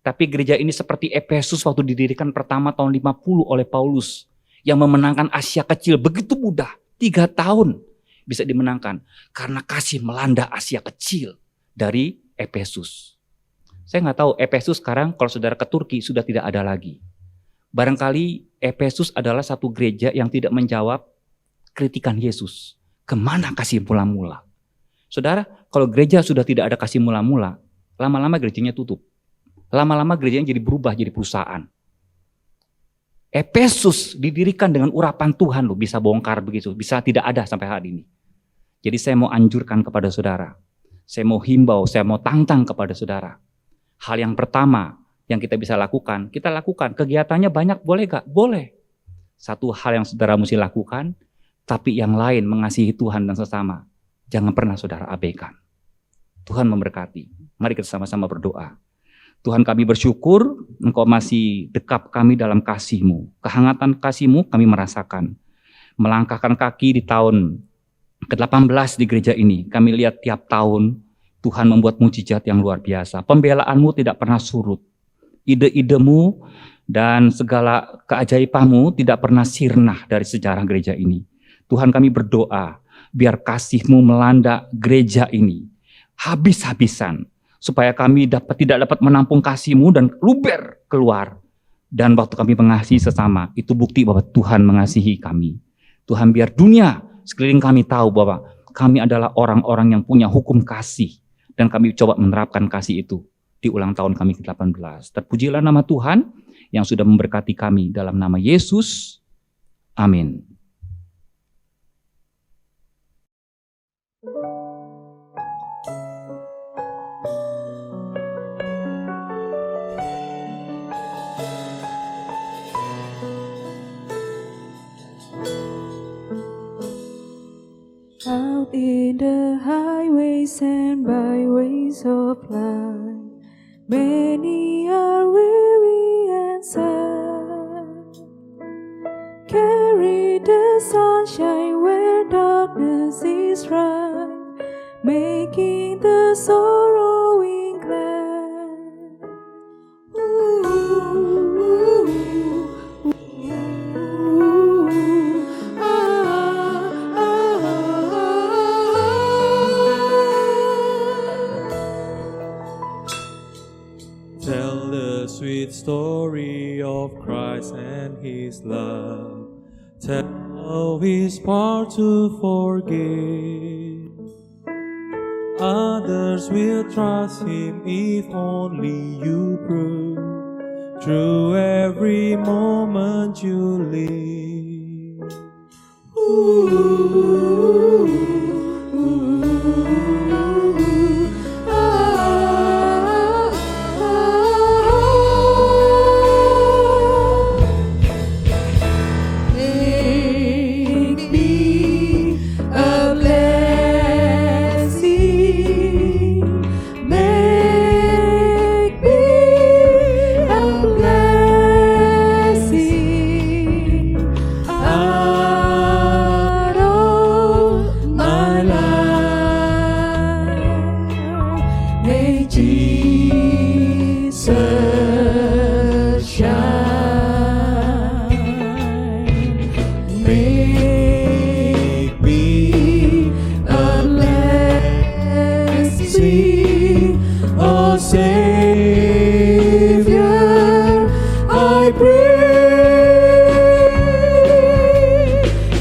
tapi gereja ini seperti Efesus waktu didirikan pertama tahun 50 oleh Paulus, yang memenangkan Asia Kecil begitu mudah, 3 tahun bisa dimenangkan, karena kasih melanda Asia Kecil dari Efesus. Saya nggak tahu Efesus sekarang kalau saudara ke Turki sudah tidak ada lagi. Barangkali Efesus adalah satu gereja yang tidak menjawab kritikan Yesus. Kemana kasih mula-mula? Saudara, kalau gereja sudah tidak ada kasih mula-mula, lama-lama gerejanya tutup. Lama-lama gerejanya jadi berubah, jadi perusahaan. Efesus didirikan dengan urapan Tuhan loh, bisa bongkar begitu, bisa tidak ada sampai hari ini. Jadi saya mau anjurkan kepada saudara, saya mau himbau, saya mau tantang kepada saudara. Hal yang pertama yang kita bisa lakukan, kita lakukan. Kegiatannya banyak, boleh gak? Boleh. Satu hal yang saudara mesti lakukan, tapi yang lain mengasihi Tuhan dan sesama. Jangan pernah saudara abaikan. Tuhan memberkati. Mari kita sama-sama berdoa. Tuhan, kami bersyukur Engkau masih dekat kami dalam kasih-Mu. Kehangatan kasih-Mu kami merasakan. Melangkahkan kaki di tahun ke-18 di gereja ini. Kami lihat tiap tahun Tuhan membuat mujizat yang luar biasa. Pembelaan-Mu tidak pernah surut. Ide-ide-Mu dan segala keajaiban-Mu tidak pernah sirna dari sejarah gereja ini. Tuhan, kami berdoa biar kasih-Mu melanda gereja ini habis-habisan, supaya kami tidak dapat menampung kasih-Mu dan luber keluar. Dan waktu kami mengasihi sesama, itu bukti bahwa Tuhan mengasihi kami. Tuhan, biar dunia sekeliling kami tahu bahwa kami adalah orang-orang yang punya hukum kasih, dan kami coba menerapkan kasih itu di ulang tahun kami ke-18. Terpujilah nama Tuhan yang sudah memberkati kami dalam nama Yesus. Amin. Out in the highways and byways of life, many are weary and sad. Carry the sunshine where darkness is rife, making the sorrowing glad. Ooh, ooh, ooh, Tell the sweet story of Christ and His love. Tell His power to forgive. Others will trust Him if only you prove through every moment you live. ooh, Make me a blessing. Make me a blessing out of my life. May Jesus shine. Make me a blessing. Savior, I pray,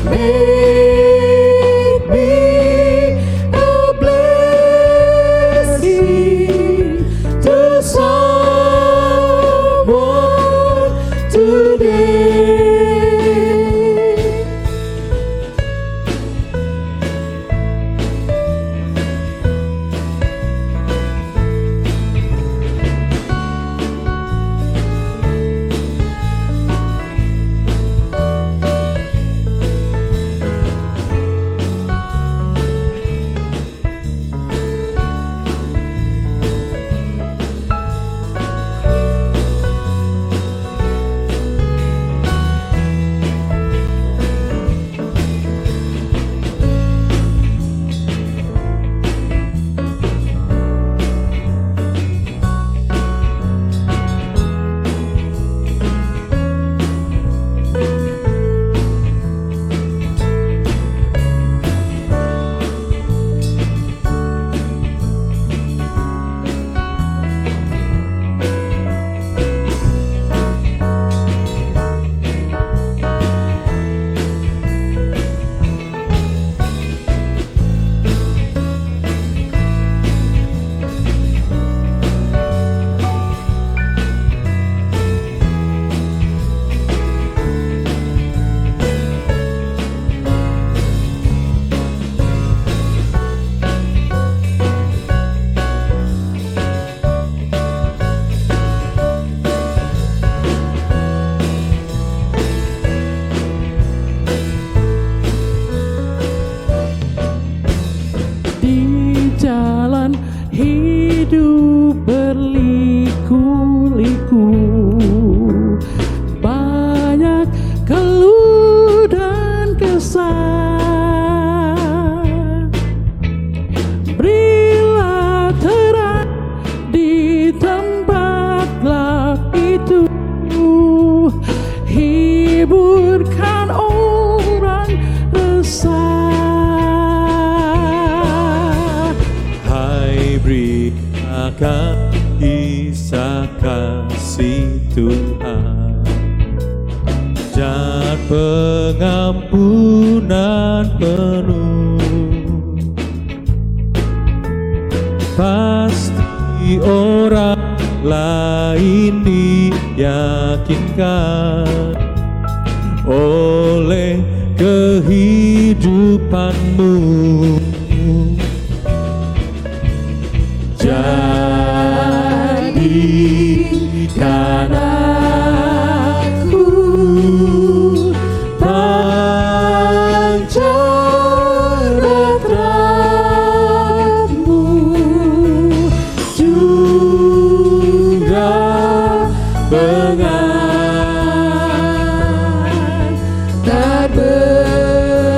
make me a blessing to someone today. Jalan hidup berliku-liku, banyak keluh dan kesah. Berilah terang di tempat gelap itu, hiburkan orang resah. Beritakan kisah kasih Tuhan dan pengampunan penuh. Pasti orang lain diyakinkan oleh kehidupanmu. Jadikan aku pancaran terangmu, juga pengantar berkat-Mu.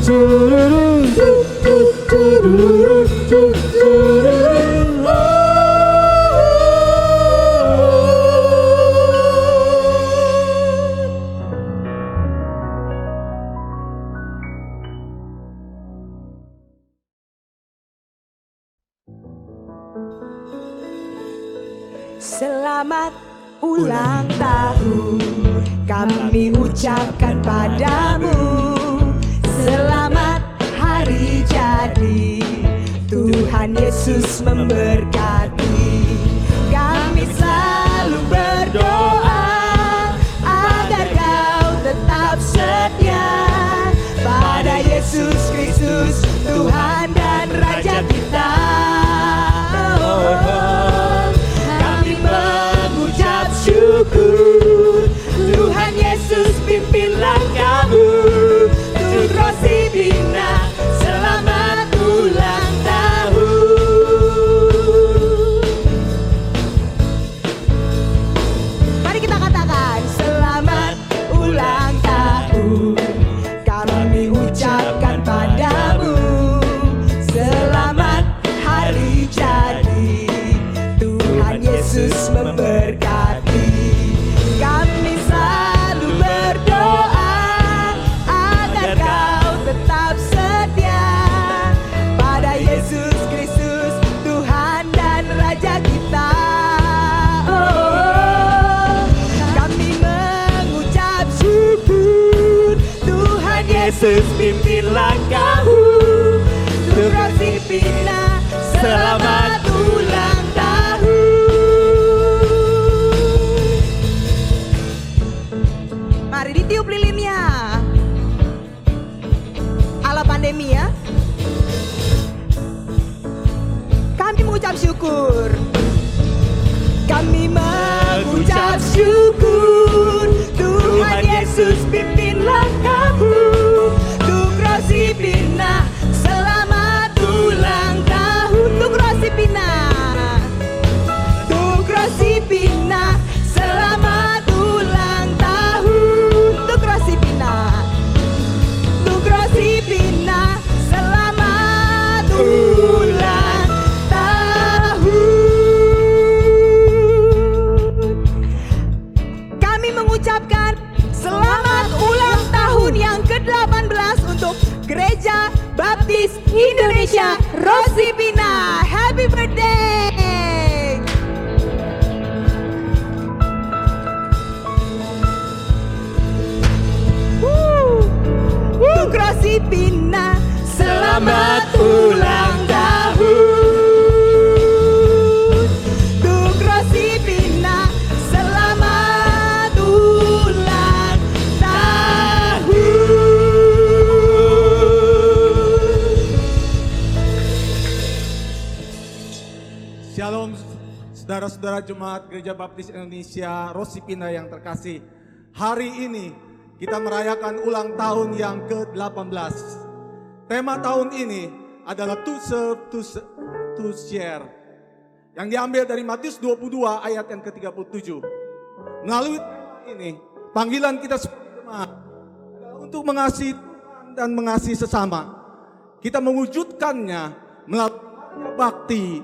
Selamat ulang tahun kami ucapkan padamu. Selamat hari jadi, Tuhan Yesus memberkati. Kami selalu berdoa agar kau tetap setia pada Yesus Kristus, Tuhan dan Raja kita. Kami mengucap syukur, Tuhan Yesus pimpin langkahmu. Untuk Rosipina, selamat ulang tahun. Mari kita katakan selamat ulang tahun kami ucapkan padamu. Selamat hari jadi, Tuhan Yesus memberkati. Kami selalu berdoa agar kau tetap setia pada Yesus Kristus, Tuhan dan Raja kita. Kami mengucap syukur, Tuhan Yesus pimpin langkahmu. Untuk Rosipina, selamat ulang tahun. Mari ditiup lilinnya. Ala pandemi ya. Kami mengucap syukur. Kami mengucap syukur, Tuhan Yesus pimpin langkahmu. Untuk Rosipina, selamat ulang tahun. Untuk Rosipina, untuk Rosipina, selamat ulang tahun. Untuk Rosipina, untuk Rosipina, selamat ulang tahun. Kami mengucapkan selamat ulang tahun yang ke-18 untuk Gereja Baptis Indonesia Rosipina. Happy birthday. Untuk Rosipina, selamat ulang tahun. Untuk Rosipina, selamat ulang tahun. Shalom saudara-saudara Jemaat Gereja Baptis Indonesia Rosipina yang terkasih. Hari ini kita merayakan ulang tahun yang ke-18. Tema tahun ini adalah to serve, to share. Yang diambil dari Matius 22 ayat yang ke-37. Melalui tema ini, panggilan kita sebagai jemaat adalah untuk mengasihi Tuhan dan mengasihi sesama. Kita mewujudkannya melalui bakti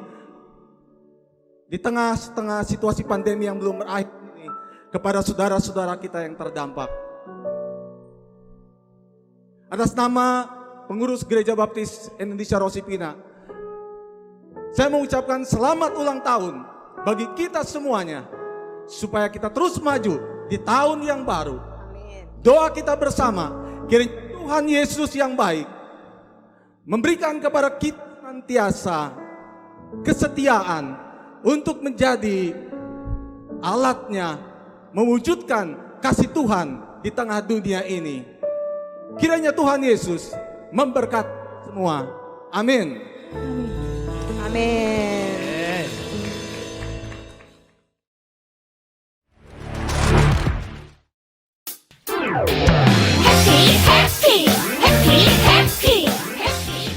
di tengah-tengah situasi pandemi yang belum berakhir ini kepada saudara-saudara kita yang terdampak. Atas nama pengurus Gereja Baptis Indonesia Rosipina, saya mengucapkan selamat ulang tahun bagi kita semuanya, supaya kita terus maju di tahun yang baru. Doa kita bersama, kiranya Tuhan Yesus yang baik memberikan kepada kita senantiasa kesetiaan untuk menjadi alatnya mewujudkan kasih Tuhan di tengah dunia ini. Kiranya Tuhan Yesus memberkati semua. Amin. Amin.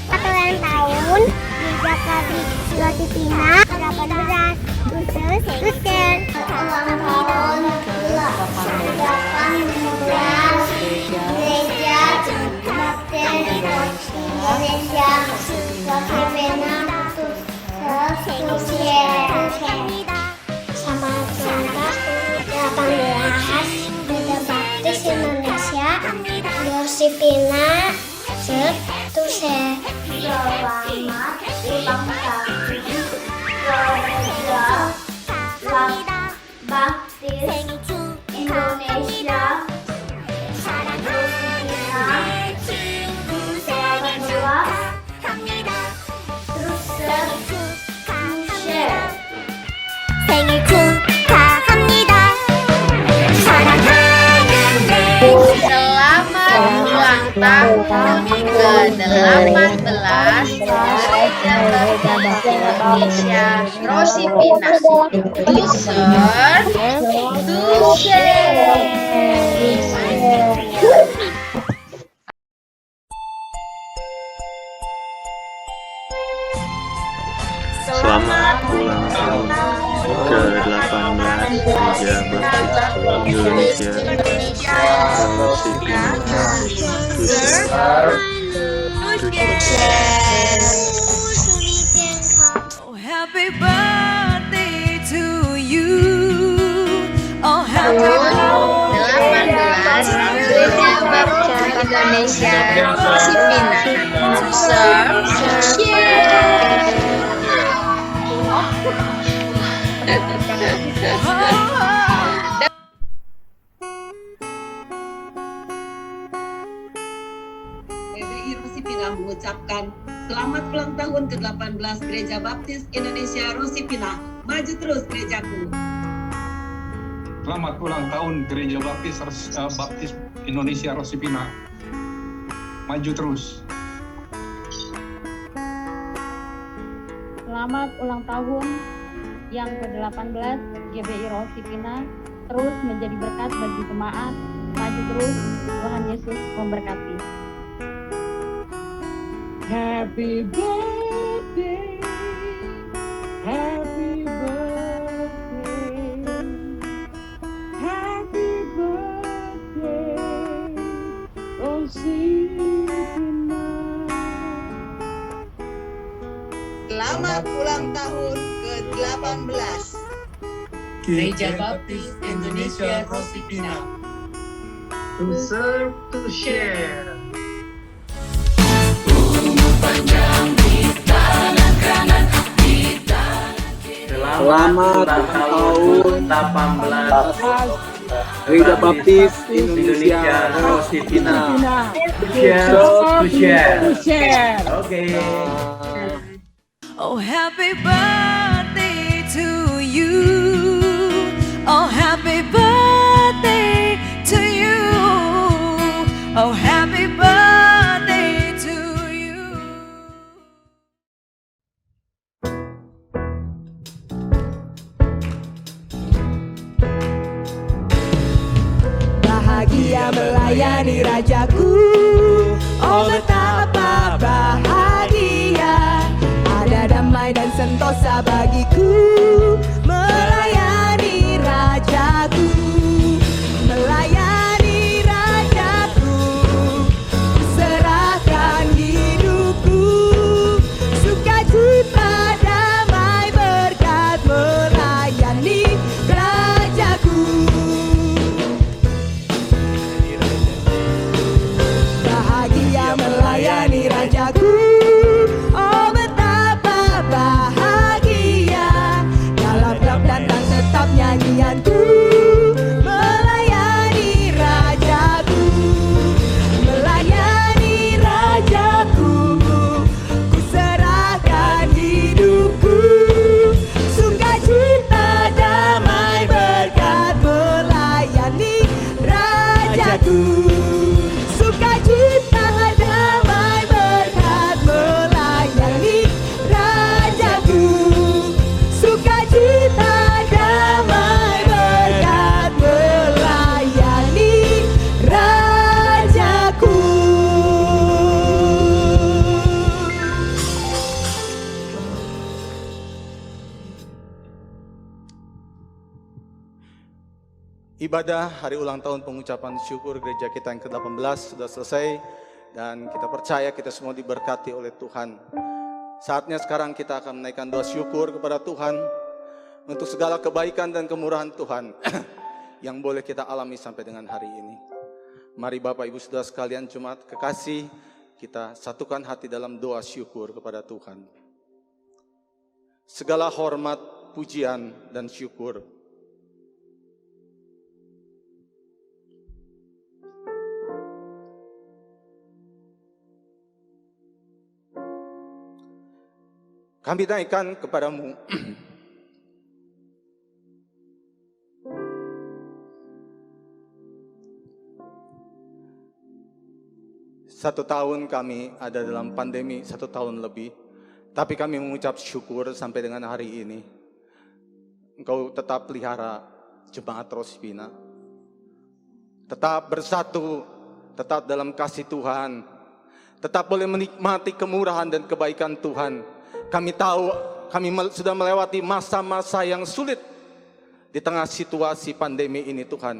Satu ulang tahun Gereja Baptis Rosipina 18 khusus Kristen. Ulang tahun ke-18 Gereja Baptis Pina Setushe. Selamat ulang tahun Gereja Baptis Indonesia 생일 축하합니다. 사랑하는 Selamat ulang tahun ke-18 Gereja Baptis Indonesia Rosipina. To serve, to share. Selamat ulang tahun ke-18 Gereja Baptis Indonesia Rosipina. Oh, happy birthday to you. Oh, happy birthday. 18 Gereja Baptis Indonesia Rosipina. To serve, share. GBI Rosipina mengucapkan selamat ulang tahun ke-18 Gereja Baptis Indonesia Rosipina. Maju terus gerejaku. Selamat ulang tahun Gereja Baptis Indonesia Rosipina. Maju terus. Selamat ulang tahun yang ke-18 GBI Rosipina, terus menjadi berkat bagi jemaat. Maju terus, Tuhan Yesus memberkati. Happy birthday. Happy birthday. Happy birthday. Rosipina. Selamat ulang tahun ke-18 Gereja Baptis Indonesia Rosipina. To serve, to share. Selamat tahun 18 Gereja Baptis Indonesia Rosipina. To share. Okay. Oh, happy birthday to you. Oh, happy birthday to you. Oh, happy birthday to you. Bahagia melayani Rajaku. Oh, betapa bahagia. Ada damai dan sentosa bagiku, melayani Rajaku, melayani Rajaku, serahkan hidupku, sukacita damai berkat melayani Rajaku. Bahagia melayani Rajaku. Oh, betapa bahagia dalam gelap dan tetap nyanyianku, melayani Rajaku, melayani Rajaku, ku serahkan hidupku, sukacita damai berkat melayani Rajaku, sukacita damai berkat melayani Rajaku, sukacita damai berkat melayani Rajaku. Ibadah hari ulang tahun pengucapan syukur gereja kita yang ke-18 sudah selesai dan kita percaya kita semua diberkati oleh Tuhan. Saatnya sekarang kita akan menaikkan doa syukur kepada Tuhan untuk segala kebaikan dan kemurahan Tuhan yang boleh kita alami sampai dengan hari ini. Mari Bapak Ibu Saudara sekalian, jemaat kekasih, kita satukan hati dalam doa syukur kepada Tuhan. Segala hormat, pujian, dan syukur kami naikkan kepadamu. Satu tahun kami ada dalam pandemi, 1 tahun lebih. Tapi kami mengucap syukur sampai dengan hari ini. Engkau tetap pelihara jemaat Rosypina. Tetap bersatu, tetap dalam kasih Tuhan. Tetap boleh menikmati kemurahan dan kebaikan Tuhan. Kami tahu kami sudah melewati masa-masa yang sulit di tengah situasi pandemi ini Tuhan.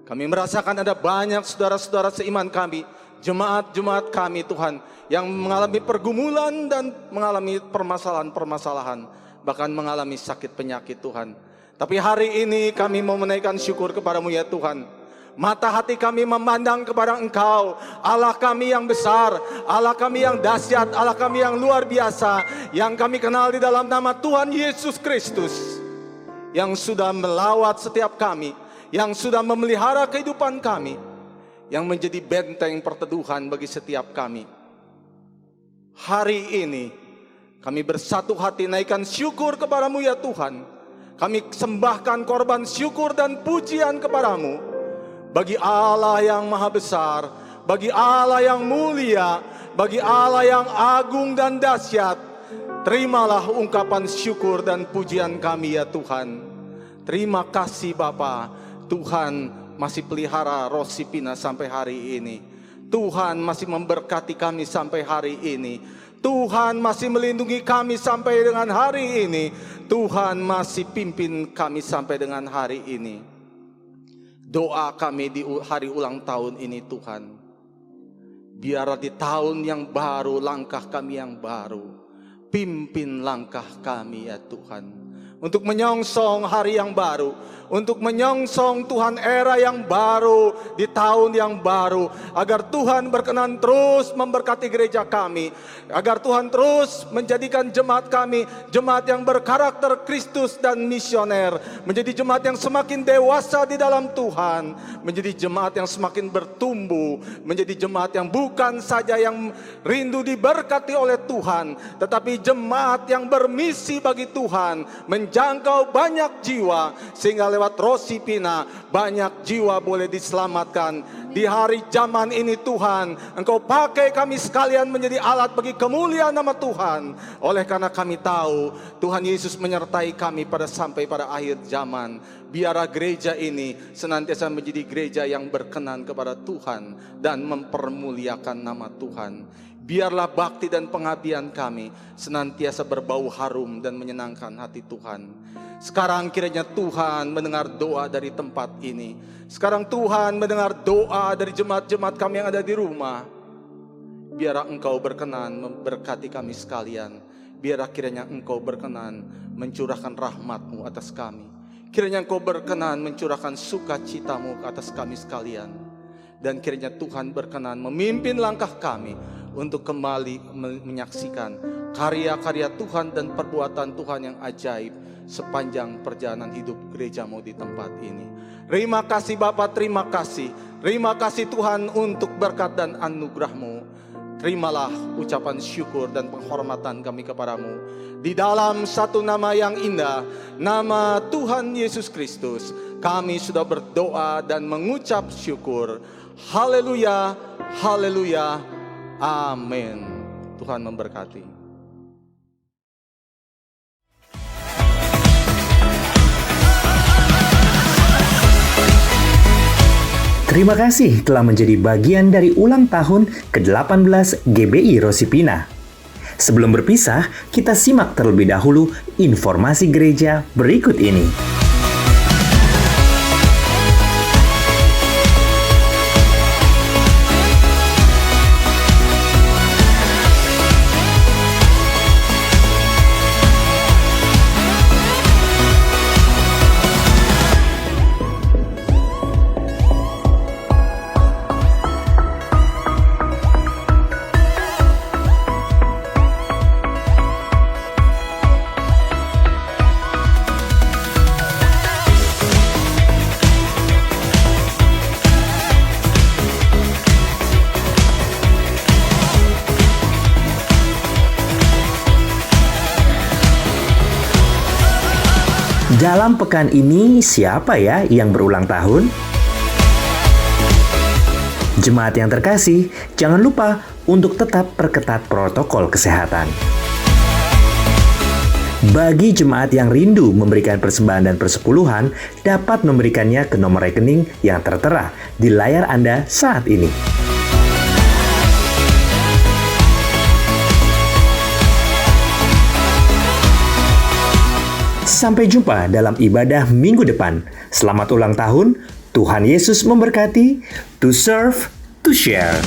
Kami merasakan ada banyak saudara-saudara seiman kami, jemaat-jemaat kami Tuhan, yang mengalami pergumulan dan mengalami permasalahan-permasalahan, bahkan mengalami sakit penyakit Tuhan. Tapi hari ini kami mau menaikkan syukur kepadamu ya Tuhan. Mata hati kami memandang kepada Engkau, Allah kami yang besar, Allah kami yang dahsyat, Allah kami yang luar biasa, yang kami kenal di dalam nama Tuhan Yesus Kristus, yang sudah melawat setiap kami, yang sudah memelihara kehidupan kami, yang menjadi benteng perteduhan bagi setiap kami. Hari ini kami bersatu hati naikkan syukur kepadamu ya Tuhan. Kami sembahkan korban syukur dan pujian kepadamu. Bagi Allah yang maha besar, bagi Allah yang mulia, bagi Allah yang agung dan dahsyat, terimalah ungkapan syukur dan pujian kami ya Tuhan. Terima kasih Bapa. Tuhan masih pelihara Rosypina sampai hari ini. Tuhan masih memberkati kami sampai hari ini. Tuhan masih melindungi kami sampai dengan hari ini. Tuhan masih pimpin kami sampai dengan hari ini. Doa kami di hari ulang tahun ini Tuhan, biarlah di tahun yang baru langkah kami yang baru. Pimpin langkah kami ya Tuhan, untuk menyongsong hari yang baru, untuk menyongsong Tuhan era yang baru di tahun yang baru, agar Tuhan berkenan terus memberkati gereja kami, agar Tuhan terus menjadikan jemaat kami jemaat yang berkarakter Kristus dan misioner, menjadi jemaat yang semakin dewasa di dalam Tuhan, menjadi jemaat yang semakin bertumbuh, menjadi jemaat yang bukan saja yang rindu diberkati oleh Tuhan, tetapi jemaat yang bermisi bagi Tuhan, menjangkau banyak jiwa, sehingga lewat Rosypina banyak jiwa boleh diselamatkan. Di hari zaman ini Tuhan, Engkau pakai kami sekalian menjadi alat bagi kemuliaan nama Tuhan. Oleh karena kami tahu Tuhan Yesus menyertai kami sampai pada akhir zaman. Biarlah gereja ini senantiasa menjadi gereja yang berkenan kepada Tuhan dan mempermuliakan nama Tuhan. Biarlah bakti dan pengabdian kami senantiasa berbau harum dan menyenangkan hati Tuhan. Sekarang kiranya Tuhan mendengar doa dari tempat ini. Sekarang Tuhan mendengar doa dari jemaat-jemaat kami yang ada di rumah. Biarlah Engkau berkenan memberkati kami sekalian. Biarlah kiranya Engkau berkenan mencurahkan rahmat-Mu atas kami. Kiranya Engkau berkenan mencurahkan sukacita-Mu atas kami sekalian. Dan kiranya Tuhan berkenan memimpin langkah kami untuk kembali menyaksikan karya-karya Tuhan dan perbuatan Tuhan yang ajaib sepanjang perjalanan hidup gereja-Mu di tempat ini. Terima kasih Bapa, terima kasih. Terima kasih Tuhan untuk berkat dan anugerah-Mu. Terimalah ucapan syukur dan penghormatan kami kepadamu. Di dalam satu nama yang indah, nama Tuhan Yesus Kristus, kami sudah berdoa dan mengucap syukur. Haleluya, haleluya, amin. Tuhan memberkati. Terima kasih telah menjadi bagian dari ulang tahun ke-18 GBI Rosypina. Sebelum berpisah, kita simak terlebih dahulu informasi gereja berikut ini. Dalam pekan ini, siapa ya yang berulang tahun? Jemaat yang terkasih, jangan lupa untuk tetap perketat protokol kesehatan. Bagi jemaat yang rindu memberikan persembahan dan persepuluhan, dapat memberikannya ke nomor rekening yang tertera di layar Anda saat ini. Sampai jumpa dalam ibadah minggu depan. Selamat ulang tahun, Tuhan Yesus memberkati. To serve, to share.